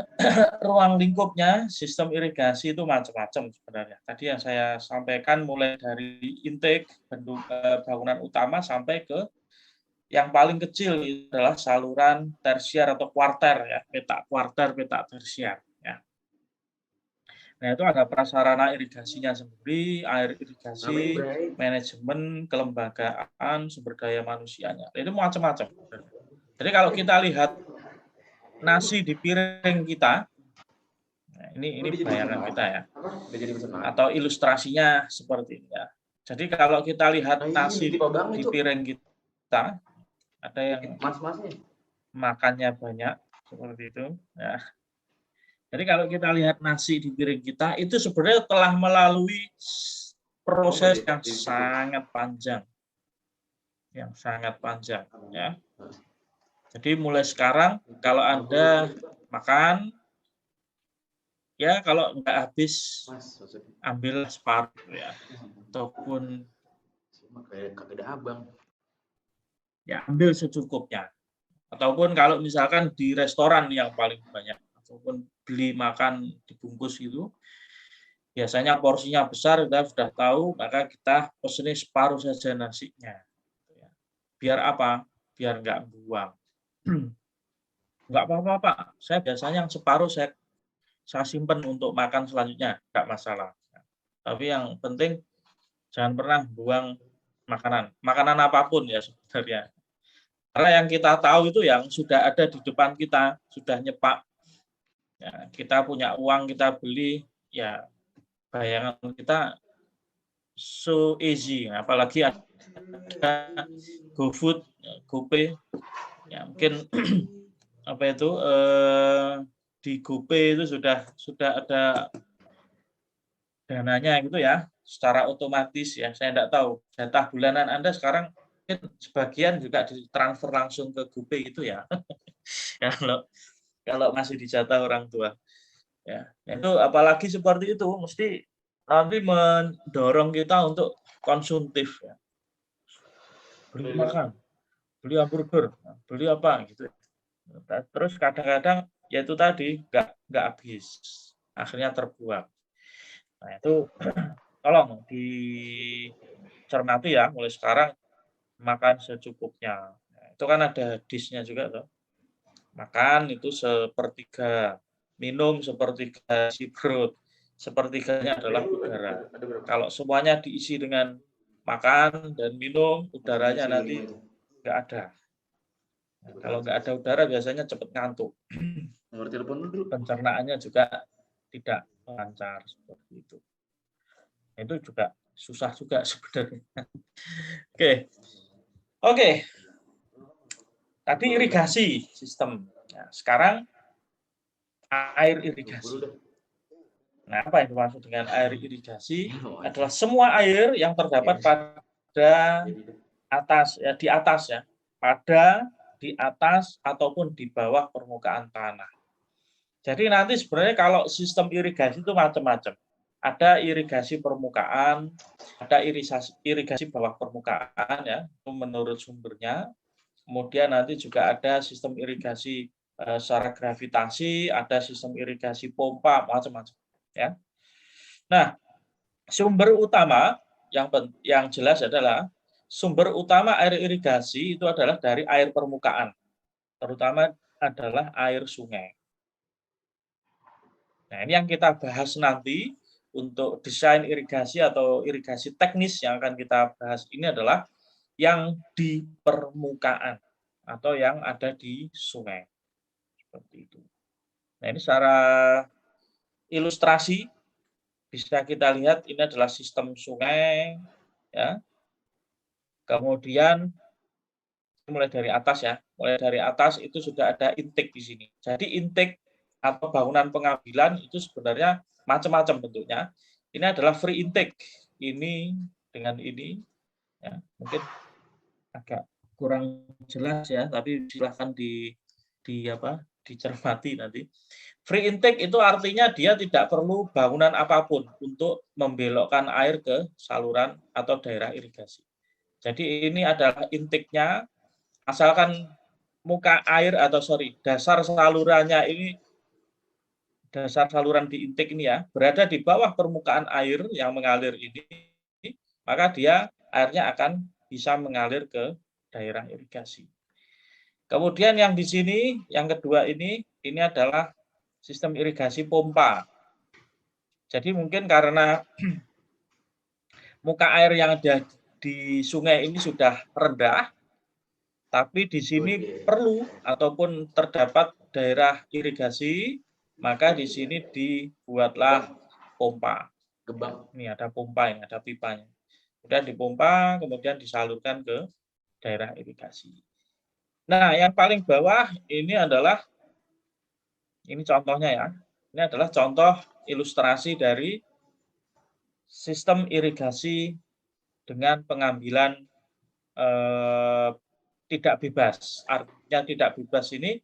ruang lingkupnya sistem irigasi itu macam-macam sebenarnya. Tadi yang saya sampaikan mulai dari intake bangunan utama sampai ke yang paling kecil itu adalah saluran tersier atau kuarter ya, petak kuarter, petak tersier ya. Nah, itu ada prasarana irigasinya sendiri, air
Ngapain,
irigasi,
Bray?
manajemen, kelembagaan, sumber daya manusianya. Itu macam-macam. Jadi kalau kita lihat nasi di piring kita, nah ini bayangan kita ya,
Udah jadi pesan makan.
atau ilustrasinya seperti ini ya. Jadi kalau kita lihat
Nah, ini
nasi
di Padang
di
itu.
piring kita, ada yang
Mas-masnya.
makannya banyak seperti itu. Ya. Jadi kalau kita lihat nasi di piring kita itu sebenarnya telah melalui proses yang sangat panjang, ya. Jadi mulai sekarang kalau Anda makan, ya kalau nggak habis
Mas, maksudnya.
ambil separuh ya, ataupun
Kayak kagak ada abang.
ya ambil secukupnya. Ataupun kalau misalkan di restoran yang paling banyak, ataupun beli makan dibungkus itu, biasanya porsinya besar, kita sudah tahu, maka kita pesan separuh saja nasinya. Biar apa? Biar nggak buang. Nggak apa-apa, Pak. Saya biasanya yang separuh saya simpan untuk makan selanjutnya, nggak masalah. Tapi yang penting jangan pernah buang makanan apapun ya sebenarnya. Karena yang kita tahu itu yang sudah ada di depan kita, sudah nyepak. Ya, kita punya uang, kita beli, ya bayangan kita so easy. Apalagi ada GoFood, GoPay, ya mungkin apa itu di GoPay itu sudah ada dananya gitu ya, secara otomatis ya. Saya tidak tahu jatah bulanan Anda sekarang mungkin sebagian juga ditransfer langsung ke GoPay itu ya. kalau masih dijatah orang tua. Ya, itu apalagi seperti itu mesti nanti mendorong kita untuk konsumtif ya. Beli makan, beli hamburger, beli apa gitu. Terus kadang-kadang ya itu tadi nggak habis, akhirnya terbuang. Nah itu tolong dicermati ya, mulai sekarang makan secukupnya. Nah, itu kan ada dish-nya juga tuh. Makan itu sepertiga, minum sepertiga isi perut, sepertiganya adalah udara. Kalau semuanya diisi dengan makan dan minum, udaranya nanti nggak ada. Nah, kalau nggak ada udara biasanya cepat ngantuk.
Nomor telepon dulu.
Pencernaannya juga tidak lancar seperti itu. Itu juga susah juga sebenarnya. Oke. Tadi irigasi sistem. Nah, sekarang air irigasi. Nah, apa yang dimaksud dengan air irigasi? Adalah semua air yang terdapat pada atas ya, di atas ya, pada, di atas ataupun di bawah permukaan tanah. Jadi nanti sebenarnya kalau sistem irigasi itu macam-macam. Ada irigasi permukaan, ada irigasi bawah permukaan ya, menurut sumbernya. Kemudian nanti juga ada sistem irigasi secara gravitasi, ada sistem irigasi pompa, macam-macam ya. Nah, sumber utama yang jelas adalah sumber utama air irigasi itu adalah dari air permukaan, terutama adalah air sungai. Nah, ini yang kita bahas nanti untuk desain irigasi atau irigasi teknis yang akan kita bahas ini adalah yang di permukaan atau yang ada di sungai. Seperti itu. Nah, ini secara ilustrasi bisa kita lihat ini adalah sistem sungai ya. Kemudian mulai dari atas ya. Mulai dari atas itu sudah ada intake di sini. Jadi intake atau bangunan pengambilan itu sebenarnya macam-macam bentuknya. Ini adalah free intake. Ini dengan ini ya, mungkin agak kurang jelas ya, tapi silahkan dicermati nanti. Free intake itu artinya dia tidak perlu bangunan apapun untuk membelokkan air ke saluran atau daerah irigasi. Jadi ini adalah intake-nya, asalkan muka air atau dasar salurannya ini, dasar saluran di intake ini ya, berada di bawah permukaan air yang mengalir ini, maka airnya akan bisa mengalir ke daerah irigasi. Kemudian yang di sini, yang kedua ini adalah sistem irigasi pompa. Jadi mungkin karena muka air yang ada di sungai ini sudah rendah, tapi di sini perlu ataupun terdapat daerah irigasi, maka di sini dibuatlah pompa.
Gebang.
Ini ada pompa, ini ada pipanya. Kemudian dipompa, kemudian disalurkan ke daerah irigasi. Nah, yang paling bawah ini adalah, ini contohnya ya, ini adalah contoh ilustrasi dari sistem irigasi dengan pengambilan tidak bebas. Artinya tidak bebas ini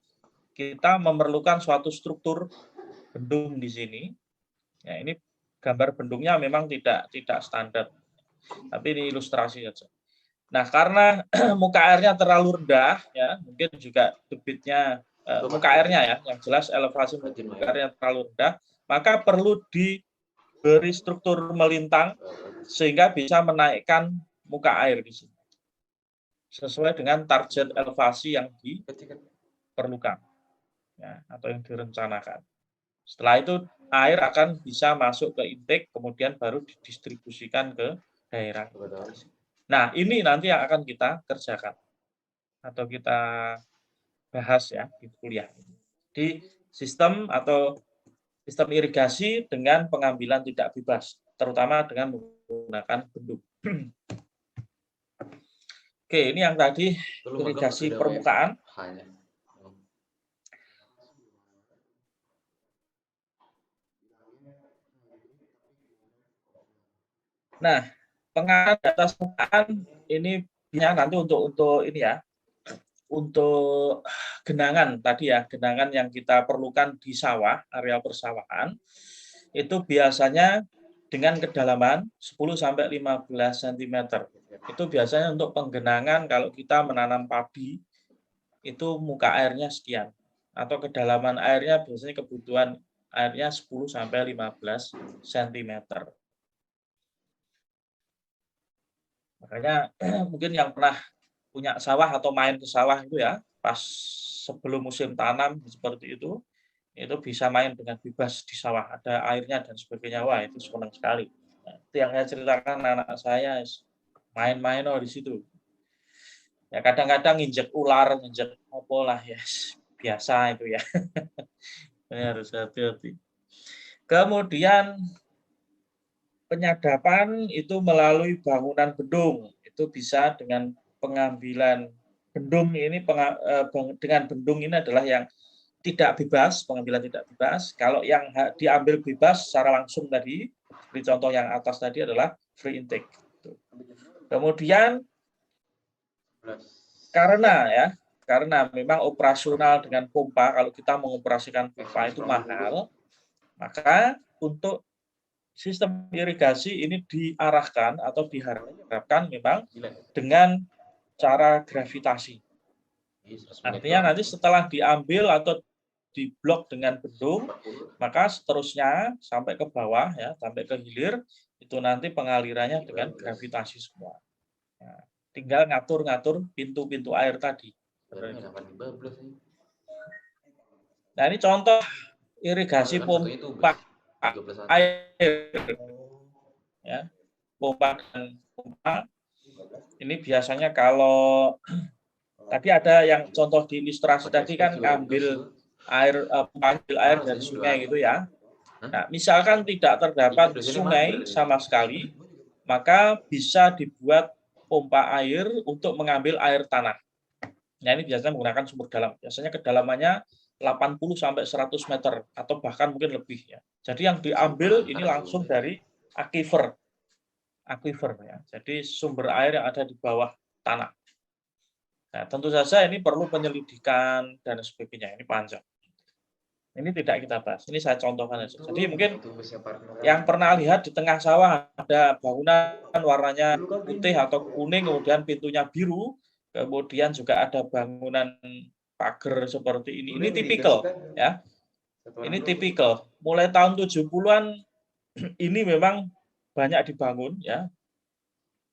kita memerlukan suatu struktur bendung di sini. Ya, ini gambar bendungnya memang tidak standar, tapi ini ilustrasi saja. Nah, karena muka airnya terlalu rendah, ya mungkin juga debitnya muka airnya ya, yang jelas elevasi muka airnya terlalu rendah, maka perlu diberi struktur melintang sehingga bisa menaikkan muka air di sini sesuai dengan target elevasi yang diperlukan, ya, atau yang direncanakan. Setelah itu air akan bisa masuk ke intake, kemudian baru didistribusikan ke daerah. Nah, ini nanti yang akan kita kerjakan atau kita bahas ya di kuliah ini. Di sistem atau sistem irigasi dengan pengambilan tidak bebas, terutama dengan menggunakan bendung. Oke, ini yang tadi irigasi permukaan. Nah, pengarahan di atas permukaan ini ya nanti untuk ini ya, untuk genangan tadi ya, genangan yang kita perlukan di sawah, area persawahan, itu biasanya dengan kedalaman 10-15 cm. Itu biasanya untuk penggenangan kalau kita menanam padi, itu muka airnya sekian. Atau kedalaman airnya biasanya kebutuhan airnya 10-15 cm. Makanya mungkin yang pernah punya sawah atau main ke sawah itu ya, pas sebelum musim tanam seperti itu bisa main dengan bebas di sawah, ada airnya dan sebagainya. Wah, itu senang sekali. Nah, itu yang saya ceritakan anak saya main-main di situ. Ya kadang-kadang injek ular, injek apa lah ya, biasa itu ya. Ini harus hati-hati. Kemudian penyadapan itu melalui bangunan bendung, itu bisa dengan pengambilan bendung ini, dengan bendung ini adalah yang tidak bebas, pengambilan tidak bebas. Kalau yang diambil bebas secara langsung tadi, di contoh yang atas tadi adalah free intake. Kemudian karena memang operasional dengan pompa, kalau kita mengoperasikan pompa itu mahal, maka untuk sistem irigasi ini diarahkan atau diharapkan memang dengan cara gravitasi. Artinya nanti setelah diambil atau diblok dengan bendung, maka seterusnya sampai ke bawah ya, sampai ke hilir itu nanti pengalirannya dengan gravitasi semua. Nah, tinggal ngatur-ngatur pintu-pintu air tadi. Nah, ini contoh irigasi pompa air ya, pompa dan pompa. Ini biasanya kalau tadi ada yang contoh di ilustrasi tadi kan ambil air dari sungai gitu ya. Nah, misalkan tidak terdapat sungai sama sekali, maka bisa dibuat pompa air untuk mengambil air tanah. Nah, ini biasanya menggunakan sumur dalam. Biasanya kedalamannya 80-100 meter atau bahkan mungkin lebih ya. Jadi yang diambil ini langsung dari aquifer ya. Jadi sumber air yang ada di bawah tanah. Nah, tentu saja ini perlu penyelidikan dan sebagainya. Ini panjang. Ini tidak kita bahas. Ini saya contohkan saja. Jadi mungkin yang pernah lihat di tengah sawah ada bangunan warnanya putih atau kuning, kemudian pintunya biru, kemudian juga ada bangunan pagar seperti ini. Ini tipikal ya. Ini tipikal. Mulai tahun 70-an ini memang banyak dibangun ya.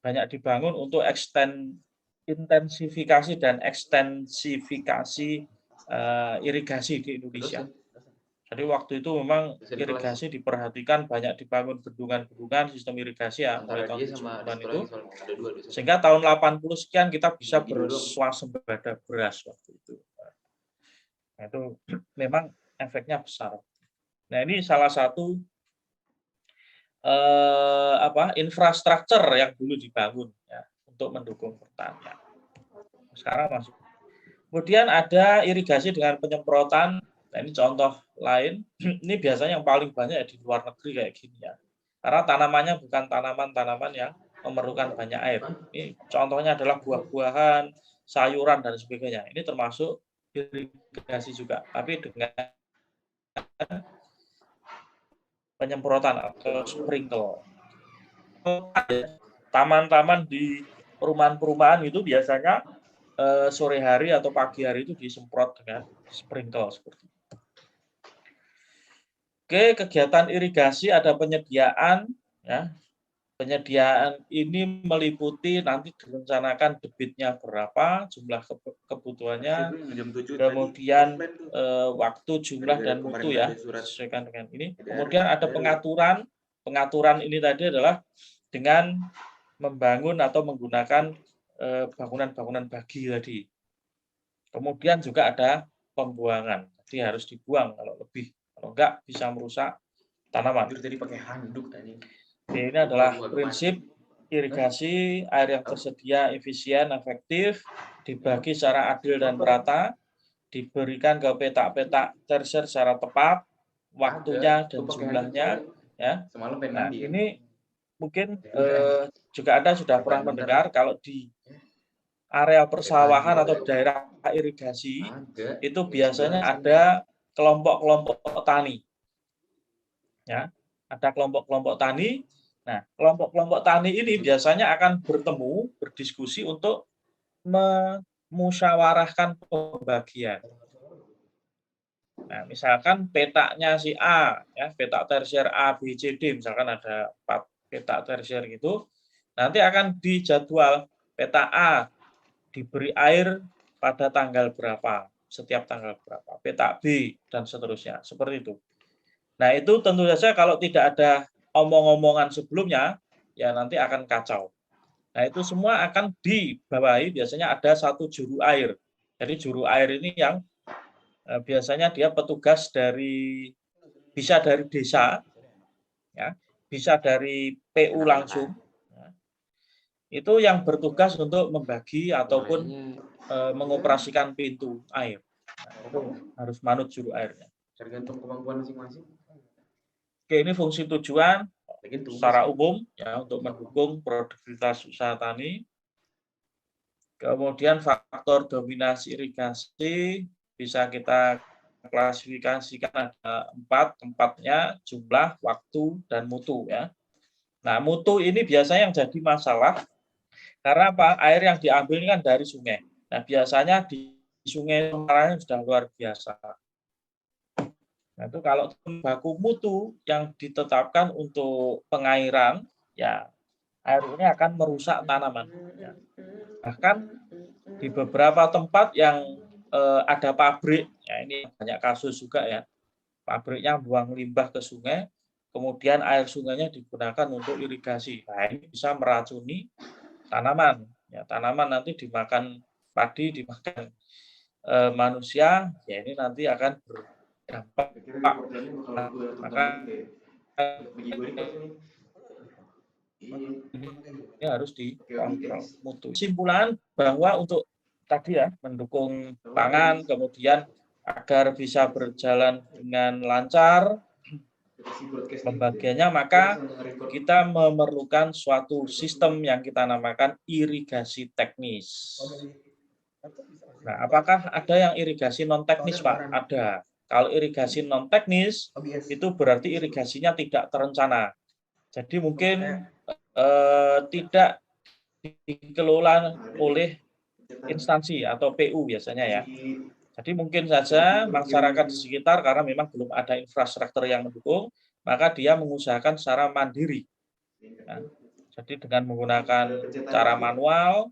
Banyak dibangun untuk intensifikasi dan ekstensifikasi irigasi di Indonesia. Jadi waktu itu memang
Dosen kelas.
irigasi diperhatikan, banyak dibangun bendungan-bendungan sistem irigasi ya mulai
Antara
tahun
dia sama
70-an
ada
itu.
lagi soalnya ada dua dosen.
Sehingga tahun 80 sekian kita bisa
Bagi dua dong.
berswasembada beras waktu itu. Nah, itu memang efeknya besar. Nah, ini salah satu infrastruktur yang dulu dibangun ya untuk mendukung pertanian. Sekarang masih. Kemudian ada irigasi dengan penyemprotan. Nah, ini contoh lain. Ini biasanya yang paling banyak di luar negeri kayak gini ya. Karena tanamannya bukan tanaman-tanaman yang memerlukan banyak air. Ini contohnya adalah buah-buahan, sayuran dan sebagainya. Ini termasuk irigasi juga, tapi dengan penyemprotan atau sprinkle. Taman-taman di perumahan-perumahan itu biasanya sore hari atau pagi hari itu disemprot dengan sprinkle seperti itu. Oke, kegiatan irigasi ada penyediaan ya. Penyediaan ini meliputi nanti direncanakan debitnya berapa, jumlah kebutuhannya, kemudian waktu, jumlah dan mutu ya, disesuaikan dengan ini. Kemudian ada pengaturan. Pengaturan ini tadi adalah dengan membangun atau menggunakan bangunan-bangunan bagi tadi. Kemudian juga ada pembuangan. Jadi harus dibuang kalau lebih, kalau enggak bisa merusak tanaman.
Tadi pakai handuk tadi.
Ini adalah prinsip irigasi air yang tersedia efisien, efektif, dibagi secara adil dan merata, diberikan ke petak-petak tersier secara tepat, waktunya dan jumlahnya. Ya. Nah, ini mungkin juga Anda sudah pernah mendengar kalau di area persawahan atau daerah irigasi itu biasanya ada kelompok-kelompok tani. Ya, ada kelompok-kelompok tani. Nah, kelompok-kelompok tani ini biasanya akan bertemu, berdiskusi untuk memusyawarahkan pembagian. Nah, misalkan petaknya si A, ya, petak tersier A, B, C, D, misalkan ada 4 petak tersier gitu, nanti akan dijadwal petak A diberi air pada tanggal berapa, setiap tanggal berapa, petak B, dan seterusnya, seperti itu. Nah, itu tentu saja kalau tidak ada omong-omongan sebelumnya, ya nanti akan kacau. Nah, itu semua akan dibawahi, biasanya ada satu juru air. Jadi juru air ini yang biasanya dia petugas bisa dari desa, ya, bisa dari PU langsung. Ya. Itu yang bertugas untuk membagi ataupun mengoperasikan pintu air. Nah, itu harus manut juru airnya.
Tergantung kemampuan masing-masing.
Oke, ini fungsi tujuan secara umum ya untuk mendukung produktivitas usaha tani. Kemudian faktor dominasi irigasi bisa kita klasifikasikan ada 4, tempatnya, jumlah, waktu, dan mutu ya. Nah, mutu ini biasanya yang jadi masalah karena apa? Air yang diambil ini kan dari sungai. Nah, biasanya di sungai Semarang sudah luar biasa. Nah, itu kalau baku mutu yang ditetapkan untuk pengairan, ya air ini akan merusak tanaman. Ya. Bahkan di beberapa tempat yang ada pabrik, ya ini banyak kasus juga ya, pabriknya buang limbah ke sungai, kemudian air sungainya digunakan untuk irigasi. Nah, ini bisa meracuni tanaman. Ya, tanaman nanti dimakan padi, dimakan manusia, ya ini nanti akan berdampak. Maka ini harus dikontrol mutu. Kesimpulan bahwa untuk tadi ya mendukung pangan, kemudian agar bisa berjalan dengan lancar pembagiannya, maka kita memerlukan suatu sistem yang kita namakan irigasi teknis. Nah, apakah ada yang irigasi non teknis, Pak? Ada. Kalau irigasi non teknis itu berarti irigasinya tidak terencana. Jadi mungkin tidak dikelola oleh instansi atau PU biasanya ya. Jadi mungkin saja masyarakat di sekitar karena memang belum ada infrastruktur yang mendukung, maka dia mengusahakan secara mandiri. Nah, jadi dengan menggunakan cara manual,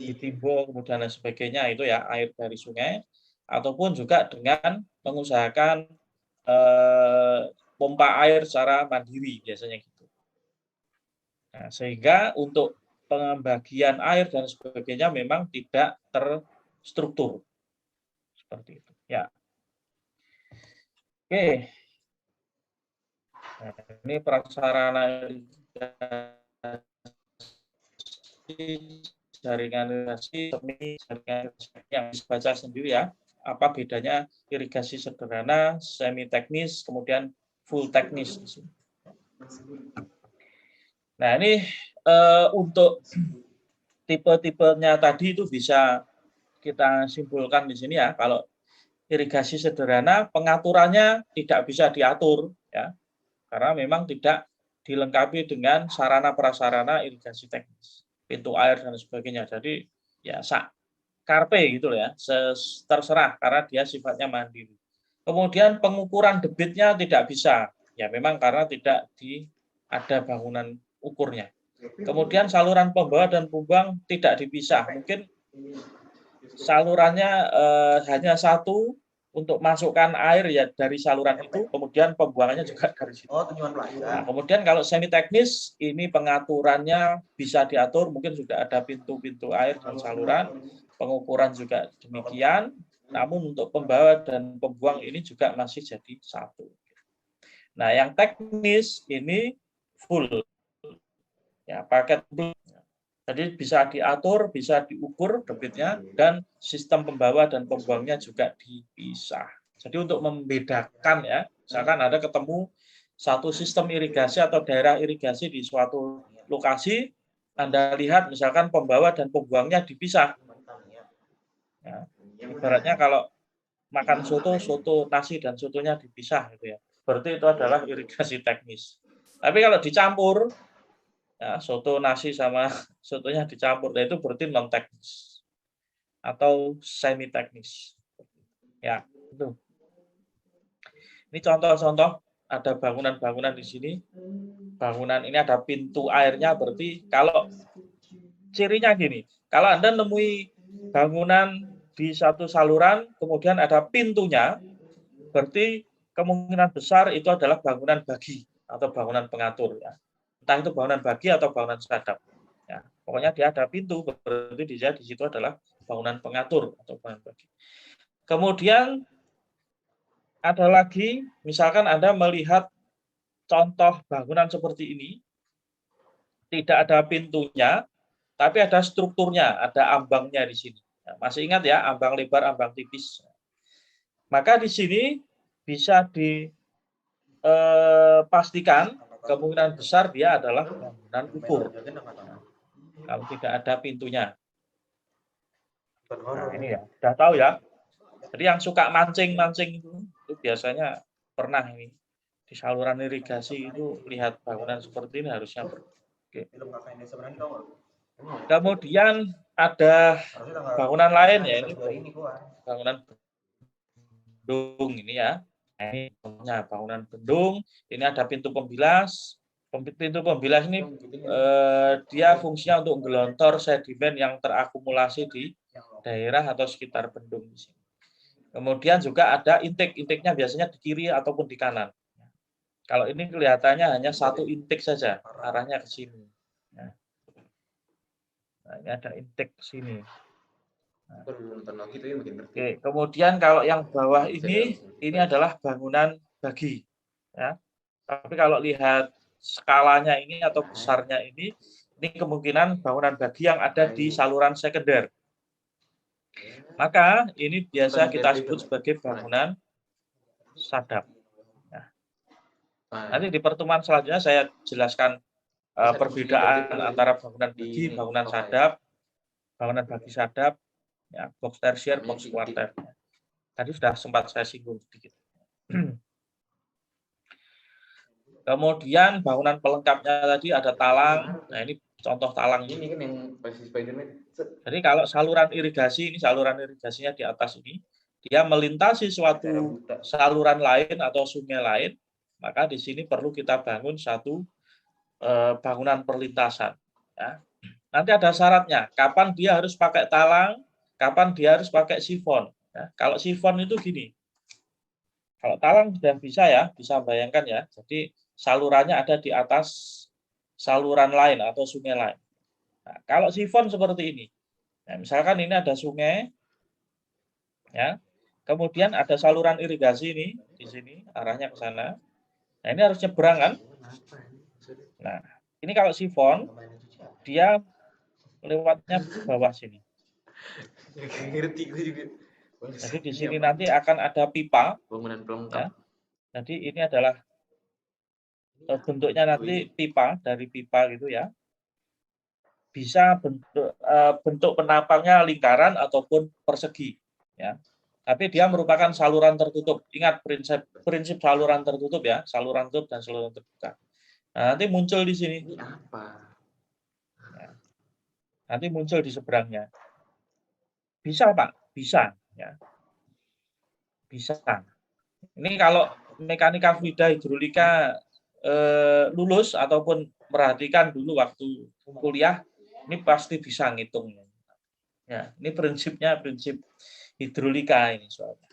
ditimbun kemudian dan sebagainya itu ya air dari sungai, ataupun juga dengan mengusahakan pompa air secara mandiri biasanya gitu. Nah, sehingga untuk pembagian air dan sebagainya memang tidak terstruktur seperti itu. Ya, oke. Nah, ini prasarana jaringan irigasi semi, jaringan irigasi yang dibaca sendiri ya. Apa bedanya irigasi sederhana, semi teknis, kemudian full teknis. Nah, ini untuk tipe-tipenya tadi itu bisa kita simpulkan di sini ya. Kalau irigasi sederhana, pengaturannya tidak bisa diatur ya, karena memang tidak dilengkapi dengan sarana prasarana irigasi teknis, pintu air dan sebagainya. Jadi ya karpe gitu ya, terserah karena dia sifatnya mandiri. Kemudian pengukuran debitnya tidak bisa, ya memang karena tidak ada bangunan ukurnya. Kemudian saluran pembawa dan pembuang tidak dipisah. Mungkin salurannya hanya satu untuk masukkan air ya dari saluran itu, kemudian pembuangannya juga dari situ. Nah, kemudian kalau semi teknis ini pengaturannya bisa diatur, mungkin sudah ada pintu-pintu air dan saluran, pengukuran juga demikian. Namun untuk pembawa dan pembuang ini juga masih jadi satu. Nah, yang teknis ini full. Ya, paket full. Jadi bisa diatur, bisa diukur debitnya, dan sistem pembawa dan pembuangnya juga dipisah. Jadi untuk membedakan ya, misalkan ada ketemu satu sistem irigasi atau daerah irigasi di suatu lokasi, Anda lihat misalkan pembawa dan pembuangnya dipisah. Ya, ibaratnya kalau makan soto, nasi dan sotonya dipisah gitu ya. Berarti itu adalah irigasi teknis. Tapi kalau dicampur, ya, soto nasi sama sotonya dicampur, itu berarti non teknis atau semi teknis. Ya, itu. Ini contoh-contoh, ada bangunan-bangunan di sini. Bangunan ini ada pintu airnya, berarti kalau cirinya gini, kalau Anda nemui bangunan di satu saluran, kemudian ada pintunya, berarti kemungkinan besar itu adalah bangunan bagi atau bangunan pengatur ya. Entah itu bangunan bagi atau bangunan sadap. Ya, pokoknya dia ada pintu, berarti dia di situ adalah bangunan pengatur atau bangunan bagi. Kemudian ada lagi, misalkan Anda melihat contoh bangunan seperti ini, tidak ada pintunya, tapi ada strukturnya, ada ambangnya di sini. Ya, masih ingat ya, ambang lebar, ambang tipis. Maka di sini bisa dipastikan kemungkinan besar dia adalah bangunan ukur. Kalau tidak ada pintunya. Nah, ini ya, sudah tahu ya. Jadi yang suka mancing-mancing itu biasanya pernah ini di saluran irigasi itu lihat bangunan seperti ini harusnya. Oke. Kemudian ada bangunan lain ya, ini bangunan bendung ini ya. Nah, ini bangunan bendung, ini ada pintu pembilas. Pintu pembilas ini dia fungsinya untuk menggelontor sedimen yang terakumulasi di daerah atau sekitar bendung di sini. Kemudian juga ada intake-nya biasanya di kiri ataupun di kanan. Kalau ini kelihatannya hanya satu intake saja, arahnya ke sini. Nah, ini ada intake ke sini. Nah. Oke, kemudian kalau yang bawah ini adalah bangunan bagi. Ya. Tapi kalau lihat skalanya ini atau besarnya ini kemungkinan bangunan bagi yang ada di saluran sekunder. Maka ini biasa kita sebut sebagai bangunan sadap. Nah, nanti di pertemuan selanjutnya saya jelaskan perbedaan antara bangunan bagi, bangunan sadap, bangunan bagi sadap, ya, box tersier, box kuarter. Tadi sudah sempat saya singgung sedikit. Kemudian bangunan pelengkapnya tadi ada talang. Nah, ini contoh talang ini kan yang jadi kalau saluran irigasi ini, saluran irigasinya di atas ini, dia melintasi suatu saluran lain atau sungai lain, maka di sini perlu kita bangun satu bangunan perlintasan. Ya. Nanti ada syaratnya, kapan dia harus pakai talang, kapan dia harus pakai sifon. Ya. Kalau sifon itu gini, Kalau talang sudah bisa ya, bisa bayangkan ya. Jadi salurannya ada di atas saluran lain atau sungai lain. Nah, kalau sifon seperti ini. Nah, misalkan ini ada sungai, ya. Kemudian ada saluran irigasi ini di sini, arahnya ke sana. Nah, ini harus nyebrang kan? Nah, ini kalau sifon, dia lewatnya bawah sini.
Ngerti gue juga.
Jadi di sini nanti akan ada pipa,
bangunan
ya.
pelengkap.
Jadi ini adalah bentuknya nanti pipa, dari pipa gitu ya. Bisa bentuk penampangnya lingkaran ataupun persegi, ya. Tapi dia merupakan saluran tertutup. Ingat prinsip saluran tertutup ya, saluran tutup dan saluran terbuka. Nah, nanti muncul di sini.
Ini apa?
Ya. Nanti muncul di seberangnya. Bisa, Pak? Bisa, ya. Bisa. Ini kalau mekanika fluida hidrolika lulus ataupun perhatikan dulu waktu kuliah, ini pasti bisa ngitung. Ya, ini prinsipnya prinsip hidrolika ini soalnya.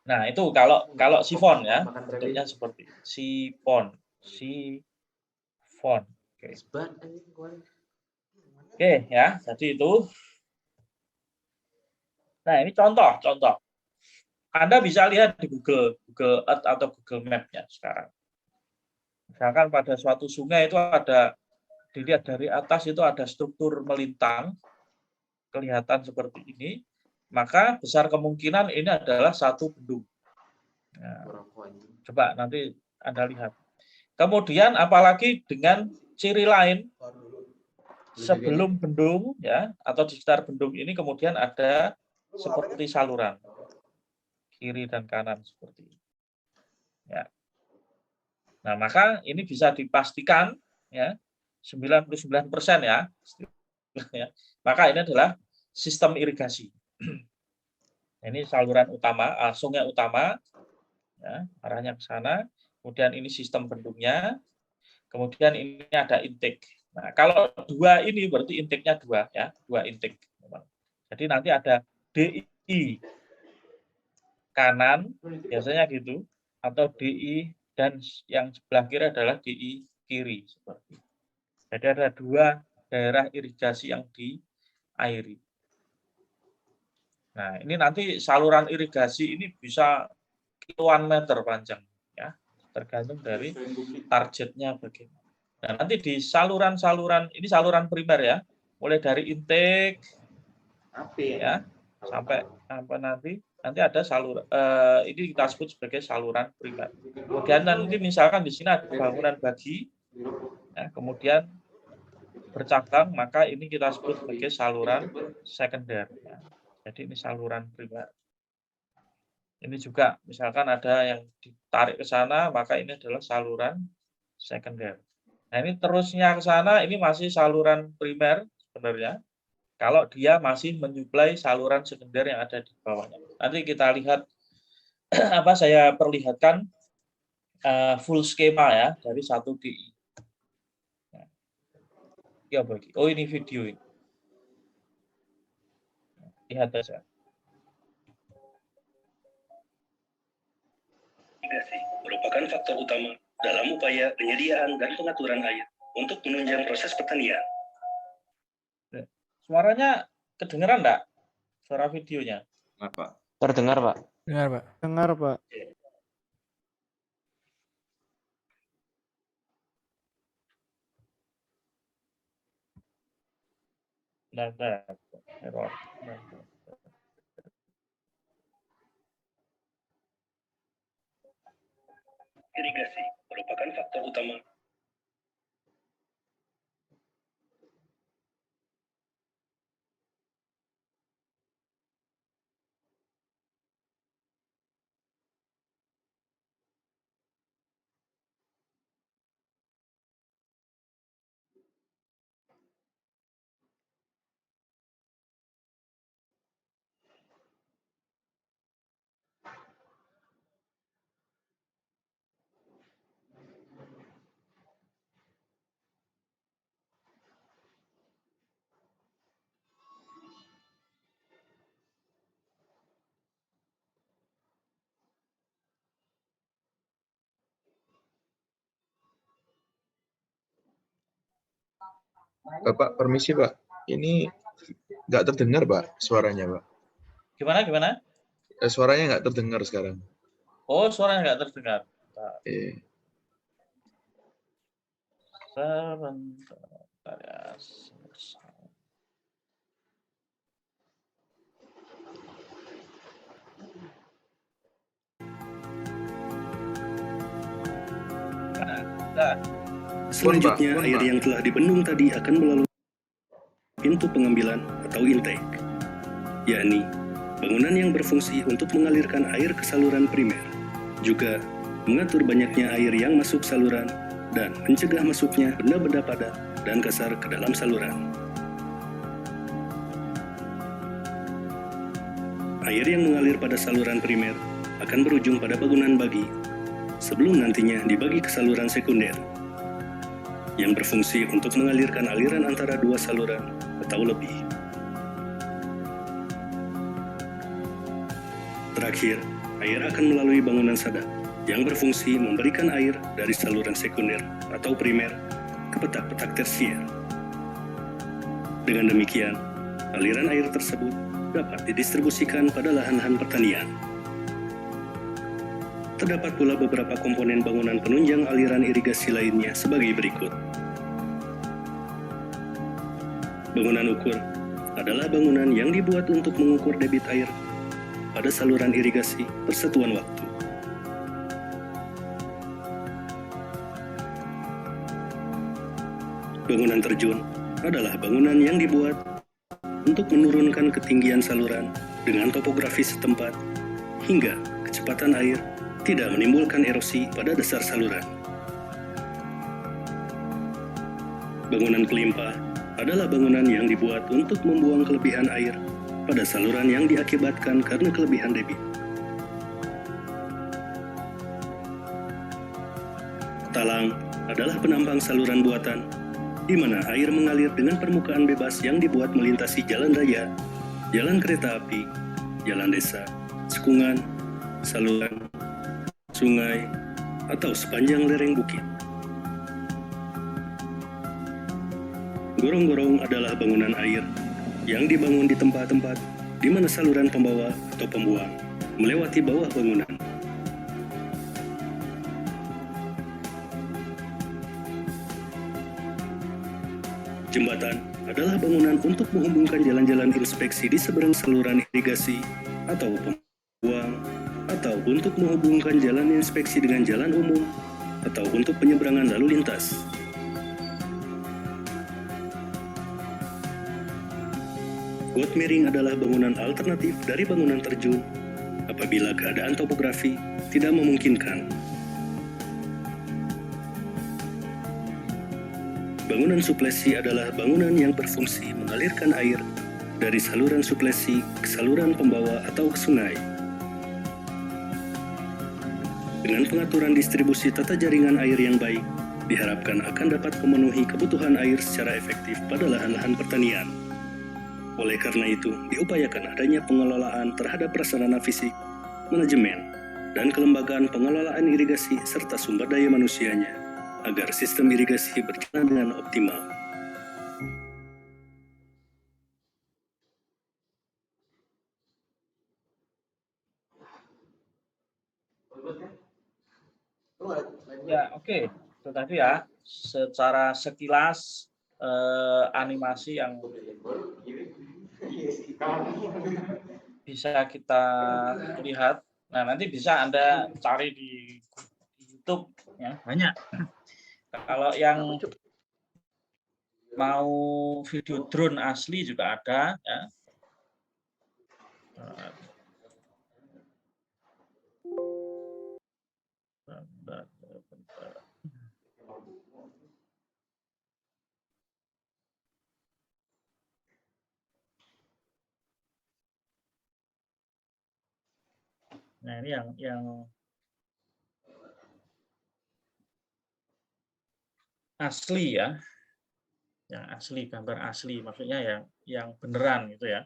Nah, itu kalau sifon ya, bentuknya seperti sifon. Sifon. Oke, ya. Jadi itu. Nah, ini contoh. Anda bisa lihat di Google Earth atau Google Map ya sekarang. Misalkan pada suatu sungai itu dilihat dari atas itu ada struktur melintang, kelihatan seperti ini, maka besar kemungkinan ini adalah satu bendung. Nah, coba nanti Anda lihat. Kemudian apalagi dengan ciri lain, sebelum bendung ya atau di sekitar bendung ini kemudian ada seperti saluran kiri dan kanan seperti ini. Ya. Nah, maka ini bisa dipastikan ya 99% ya. Maka ini adalah sistem irigasi. Ini saluran utama, sungai utama ya, arahnya ke sana. Kemudian ini sistem bendungnya. Kemudian ini ada intake. Nah, kalau dua ini berarti intake-nya dua ya, dua intake. Jadi nanti ada DI kanan biasanya gitu atau DI dan yang sebelah kiri adalah DI kiri seperti. Jadi ada dua daerah irigasi yang diairi. Nah, ini nanti saluran irigasi ini bisa kiloan meter panjang ya, tergantung dari targetnya bagaimana. Nah, nanti di saluran-saluran ini saluran primer ya, mulai dari intake ya sampai nanti ada saluran ini kita sebut sebagai saluran primer. Kemudian nanti misalkan di sini ada bangunan bagi, ya, kemudian bercabang, maka ini kita sebut sebagai saluran sekunder. Ya. Jadi ini saluran primer. Ini juga misalkan ada yang ditarik ke sana, maka ini adalah saluran sekunder. Nah, ini terusnya ke sana, ini masih saluran primer sebenarnya. Kalau dia masih menyuplai saluran sekunder yang ada di bawahnya. Nanti kita lihat saya perlihatkan full skema ya dari 1 DI. Ya, bagi. Oh, ini video ini. Lihat saja.
Irigasi merupakan faktor utama dalam upaya penyediaan dan pengaturan air untuk menunjang proses pertanian.
Suaranya kedengeran enggak? Suara videonya?
Apa?
Terdengar, Pak.
Dengar, Pak.
Dengar, Pak.
Nah, error.
Irigasi merupakan faktor utama.
Bapak permisi Pak, ini nggak terdengar Pak suaranya Pak.
Gimana?
Suaranya nggak terdengar sekarang.
Oh, suaranya nggak terdengar. Sebentar ya.
Selanjutnya, air yang telah dibendung tadi akan melalui pintu pengambilan atau intake, yakni bangunan yang berfungsi untuk mengalirkan air ke saluran primer, juga mengatur banyaknya air yang masuk saluran dan mencegah masuknya benda-benda padat dan kasar ke dalam saluran. Air yang mengalir pada saluran primer akan berujung pada bangunan bagi, sebelum nantinya dibagi ke saluran sekunder, yang berfungsi untuk mengalirkan aliran antara dua saluran atau lebih. Terakhir, air akan melalui bangunan sadap, yang berfungsi memberikan air dari saluran sekunder atau primer ke petak-petak tersier. Dengan demikian, aliran air tersebut dapat didistribusikan pada lahan-lahan pertanian. Terdapat pula beberapa komponen bangunan penunjang aliran irigasi lainnya sebagai berikut. Bangunan ukur adalah bangunan yang dibuat untuk mengukur debit air pada saluran irigasi persatuan waktu. Bangunan terjun adalah bangunan yang dibuat untuk menurunkan ketinggian saluran dengan topografi setempat hingga kecepatan air tidak menimbulkan erosi pada dasar saluran. Bangunan pelimpah adalah bangunan yang dibuat untuk membuang kelebihan air pada saluran yang diakibatkan karena kelebihan debit. Talang adalah penambang saluran buatan, di mana air mengalir dengan permukaan bebas yang dibuat melintasi jalan raya, jalan kereta api, jalan desa, cekungan, saluran, sungai, atau sepanjang lereng bukit. Gorong-gorong adalah bangunan air yang dibangun di tempat-tempat di mana saluran pembawa atau pembuang melewati bawah bangunan. Jembatan adalah bangunan untuk menghubungkan jalan-jalan inspeksi di seberang saluran irigasi atau pembuang, atau untuk menghubungkan jalan inspeksi dengan jalan umum, atau untuk penyeberangan lalu lintas. Got miring adalah bangunan alternatif dari bangunan terjun apabila keadaan topografi tidak memungkinkan. Bangunan suplesi adalah bangunan yang berfungsi mengalirkan air dari saluran suplesi ke saluran pembawa atau ke sungai. Dengan pengaturan distribusi tata jaringan air yang baik, diharapkan akan dapat memenuhi kebutuhan air secara efektif pada lahan-lahan pertanian. Oleh karena itu, diupayakan adanya pengelolaan terhadap prasarana fisik, manajemen, dan kelembagaan pengelolaan irigasi serta sumber daya manusianya, agar sistem irigasi berjalan dengan optimal.
Ya, oke. Itu tadi ya, secara sekilas animasi yang bisa kita lihat. Nah, nanti bisa Anda cari di YouTube, ya, banyak. Kalau yang mau video drone asli juga ada, ya. Nah, ini yang asli ya, yang asli, gambar asli, maksudnya yang beneran gitu ya.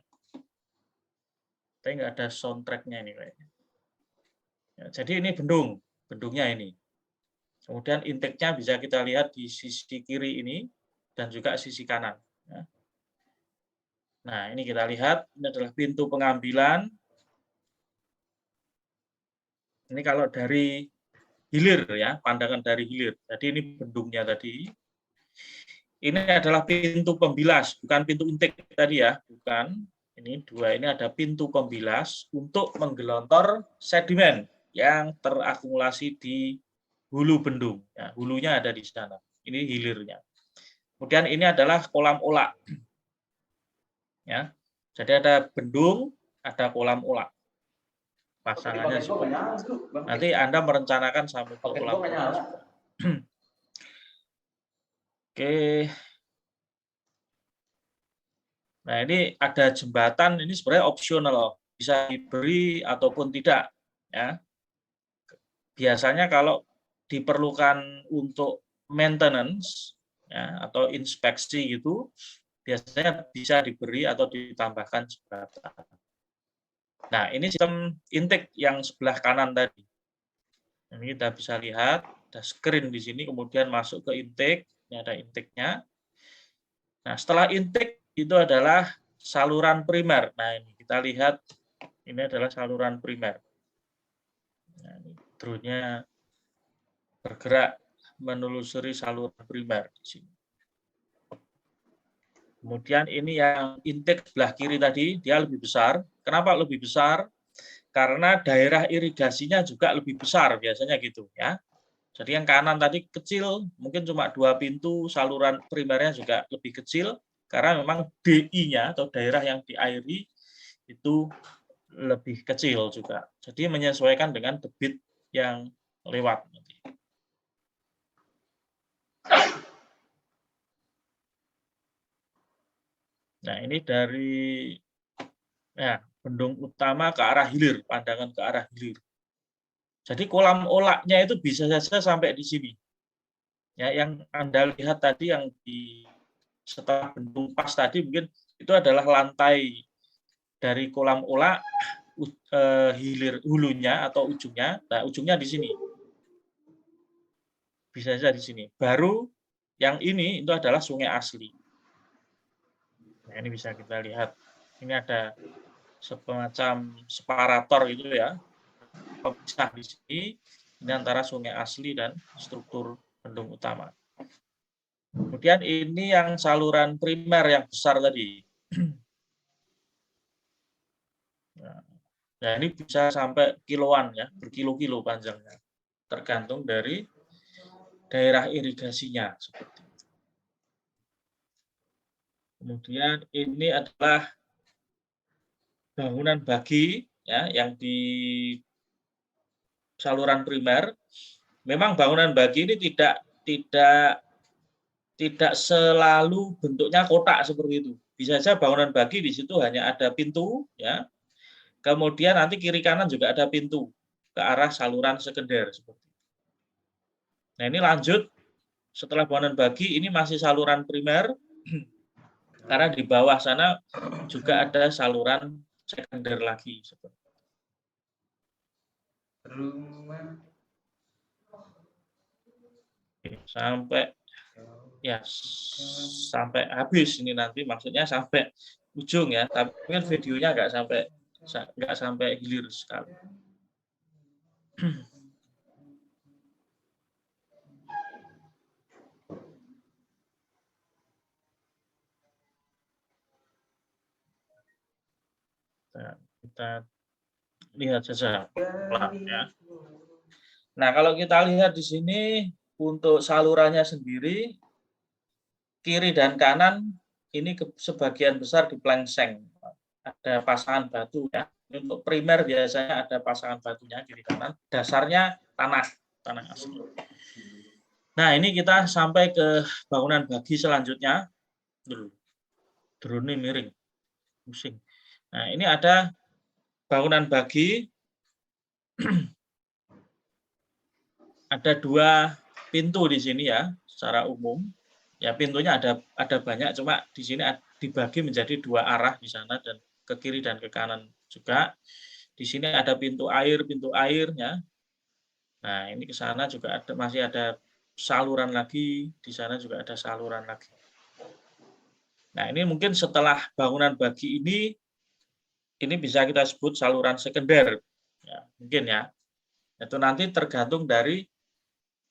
Tapi nggak ada soundtracknya ini kayaknya. Ya, jadi ini bendungnya ini. Kemudian intake-nya bisa kita lihat di sisi kiri ini, dan juga sisi kanan. Ya. Nah, ini kita lihat, ini adalah pintu pengambilan. Ini kalau dari hilir ya, pandangan dari hilir. Jadi ini bendungnya tadi. Ini adalah pintu pembilas, bukan pintu intake tadi ya, bukan. Ini dua, ini ada pintu pembilas untuk menggelontor sedimen yang terakumulasi di hulu bendung. Ya, hulunya ada di sana. Ini hilirnya. Kemudian ini adalah kolam olah. Ya, jadi ada bendung, ada kolam olah. Pasangannya seperti itu. Nanti Anda merencanakan sampai ke kolam olah. Oke. Nah, ini ada jembatan, ini sebenarnya opsional, bisa diberi ataupun tidak. Ya. Biasanya kalau diperlukan untuk maintenance ya, atau inspeksi gitu, biasanya bisa diberi atau ditambahkan jembatan. Nah, ini sistem intake yang sebelah kanan tadi. Ini kita bisa lihat, ada screen di sini, kemudian masuk ke intake, ini ada intake-nya. Nah, setelah intake itu adalah saluran primer. Nah, ini kita lihat, ini adalah saluran primer. Nah, ini drone-nya bergerak menelusuri saluran primer di sini. Kemudian ini yang intake sebelah kiri tadi, dia lebih besar. Kenapa lebih besar? Karena daerah irigasinya juga lebih besar biasanya gitu ya. Jadi yang kanan tadi kecil, mungkin cuma 2 pintu, saluran primernya juga lebih kecil karena memang DI-nya atau daerah yang diairi itu lebih kecil juga. Jadi menyesuaikan dengan debit yang lewat. Nah, ini dari ya, bendung utama ke arah hilir, pandangan ke arah hilir. Jadi kolam olahnya itu bisa saja sampai di sini. Ya, yang Anda lihat tadi yang di setelah bendung pas tadi mungkin itu adalah lantai dari kolam olah hilir hulunya atau ujungnya. Nah, ujungnya di sini. Bisa saja di sini. Baru yang ini itu adalah sungai asli. Nah, ini bisa kita lihat. Ini ada semacam separator gitu ya, pemisah di sini ini antara sungai asli dan struktur bendung utama. Kemudian ini yang saluran primer yang besar tadi. Nah, ini bisa sampai kiloan ya, berkilo-kilo panjangnya, tergantung dari daerah irigasinya seperti itu. Kemudian ini adalah bangunan bagi ya yang di saluran primer. Memang bangunan bagi ini tidak selalu bentuknya kotak seperti itu. Bisa saja bangunan bagi di situ hanya ada pintu ya. Kemudian nanti kiri kanan juga ada pintu ke arah saluran sekunder seperti itu. Nah, ini lanjut setelah bangunan bagi ini masih saluran primer. Karena di bawah sana juga ada saluran sekunder lagi seperti itu. Sampai ya sampai habis ini nanti maksudnya sampai ujung ya, tapi kan videonya nggak sampai hilir sekali. Nah, kita lihat saja pelan ya. Nah, kalau kita lihat di sini untuk salurannya sendiri kiri dan kanan ini sebagian besar diplengseng. Ada pasangan batu ya. Untuk primer biasanya ada pasangan batunya kiri kanan. Dasarnya tanah asli. Nah, ini kita sampai ke bangunan bagi selanjutnya. Drone ini miring. Pusing. Nah, ini ada bangunan bagi. Ada 2 pintu di sini ya, secara umum. Ya, pintunya ada banyak, cuma di sini dibagi menjadi 2 arah di sana dan ke kiri dan ke kanan juga. Di sini ada pintu airnya. Nah, ini ke sana juga masih ada saluran lagi, di sana juga ada saluran lagi. Nah, ini mungkin setelah bangunan bagi ini bisa kita sebut saluran sekunder. Ya, mungkin ya. Itu nanti tergantung dari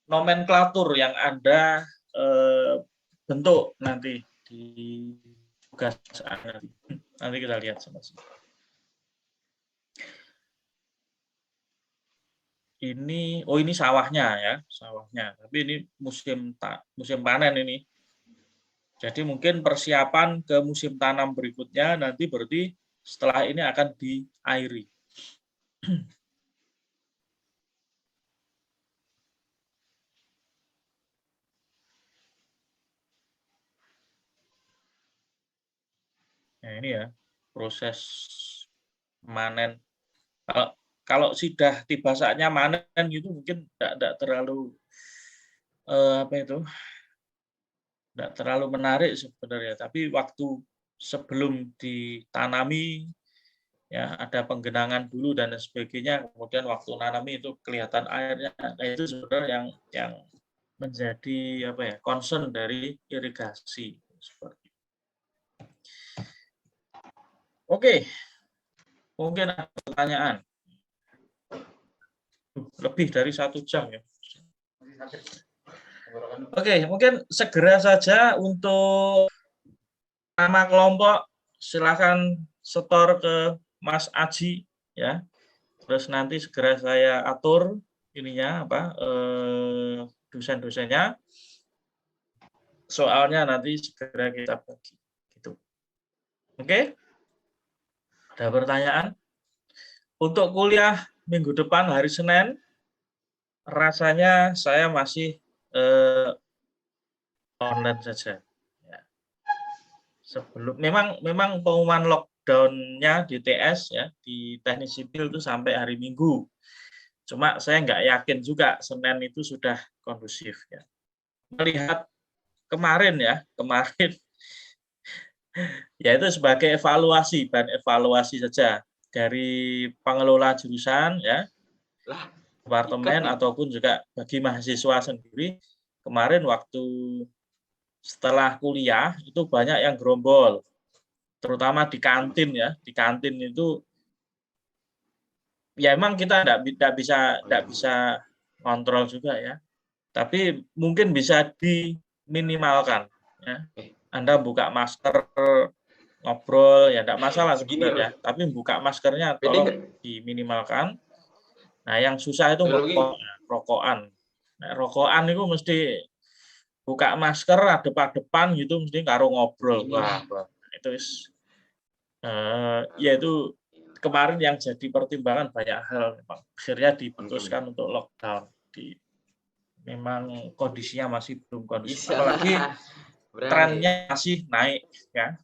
nomenklatur yang Anda bentuk nanti di tugas nanti. Nanti kita lihat sama-sama. Ini sawahnya ya, sawahnya. Tapi ini musim panen ini. Jadi mungkin persiapan ke musim tanam berikutnya nanti berarti setelah ini akan diairi. Nah, ini ya proses manen. Kalau sudah tiba saatnya manen gitu mungkin tidak terlalu tidak terlalu menarik sebenarnya. Tapi waktu sebelum ditanami ya ada penggenangan dulu dan sebagainya. Kemudian waktu nanami itu kelihatan airnya. Nah, itu sebenarnya yang menjadi concern dari irigasi seperti. Oke, mungkin ada pertanyaan. Lebih dari 1 jam ya. Oke, mungkin segera saja untuk nama kelompok silakan setor ke Mas Aji ya. Terus nanti segera saya atur ininya dosen-dosennya. Soalnya nanti segera kita bagi gitu. Oke? Ada pertanyaan? Untuk kuliah minggu depan hari Senin rasanya saya masih online saja. Ya. Sebelum memang pengumuman lockdown-nya di TS ya di teknik sipil itu sampai hari Minggu. Cuma saya nggak yakin juga Senin itu sudah kondusif ya. Melihat kemarin ya ya itu sebagai evaluasi saja dari pengelola jurusan ya. Departemen ataupun juga bagi mahasiswa sendiri kemarin waktu setelah kuliah itu banyak yang gerombol terutama di kantin ya. Di kantin itu ya emang kita tidak bisa kontrol juga ya, tapi mungkin bisa diminimalkan ya. Anda buka masker ngobrol ya tidak masalah sebenarnya, tapi buka maskernya tolong diminimalkan. Nah, yang susah itu rokokan. Nah, rokokan itu mesti buka masker adep-adepan gitu, mesti karo ngobrol. Wah, itu ya itu kemarin yang jadi pertimbangan banyak hal. Akhirnya diputuskan untuk lockdown. Memang kondisinya masih belum kondusif. Apalagi trennya masih naik, ya.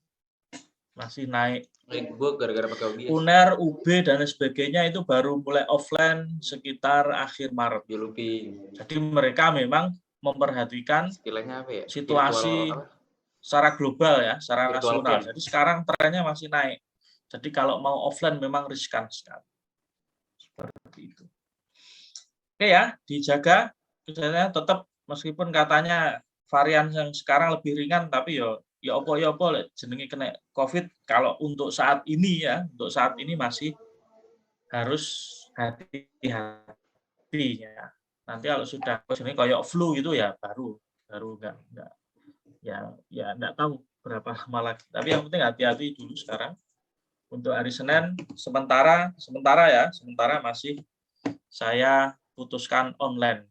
Masih naik.
Gara-gara pakai OBS.
UNER, UB dan sebagainya itu baru mulai offline sekitar akhir Maret. Jadi mereka memang memperhatikan situasi secara global ya, secara nasional. Jadi sekarang trennya masih naik. Jadi kalau mau offline memang riskan sekali. Seperti itu. Oke ya, dijaga. Misalnya tetap meskipun katanya varian yang sekarang lebih ringan, tapi ya opo jenenge kena COVID. Kalau untuk saat ini ya, masih harus hati-hati ya. Nanti kalau sudah jenenge kayak flu gitu ya baru enggak ya enggak tahu berapa lama lagi. Tapi yang penting hati-hati dulu sekarang. Untuk hari Senin sementara masih saya putuskan online.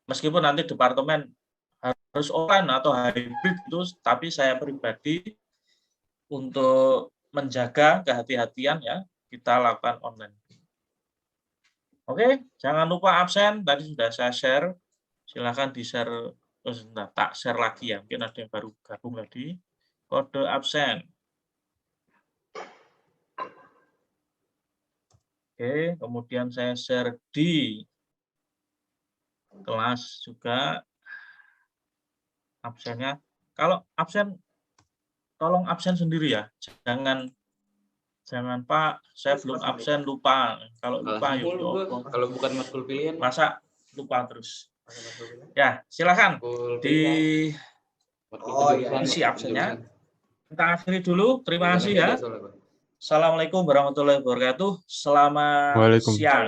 Meskipun nanti departemen harus online atau hybrid itu, tapi saya pribadi untuk menjaga kehati-hatian ya, kita lakukan online. Oke, jangan lupa absen, tadi sudah saya share, silahkan di-share, tak share lagi ya, mungkin ada yang baru gabung tadi, kode absen. Oke, kemudian saya share di kelas juga absennya. Kalau absen, tolong absen sendiri ya. Jangan Pak, saya belum absen lupa. Kalau lupa
kalau bukan matkul pilihan,
masa lupa terus. Ya, silakan
Oh, iya.
Isi absennya. Kita akhiri dulu. Terima kasih ya.
Soalnya, Pak.
Assalamualaikum warahmatullahi wabarakatuh. Selamat
Waalaikumsalam.
siang.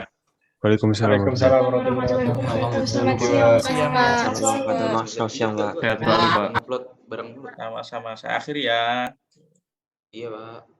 Waalaikumsalam.
Waalaikumsalam warahmatullahi
Warahmatullahi
wabarakatuh.
wabarakatuh. Selamat siang, Pak.
Selamat siang, Pak.
Sehat selalu, Pak.
Upload bareng dulu.
Sama-sama. Saya akhiri ya.
Iya, Pak.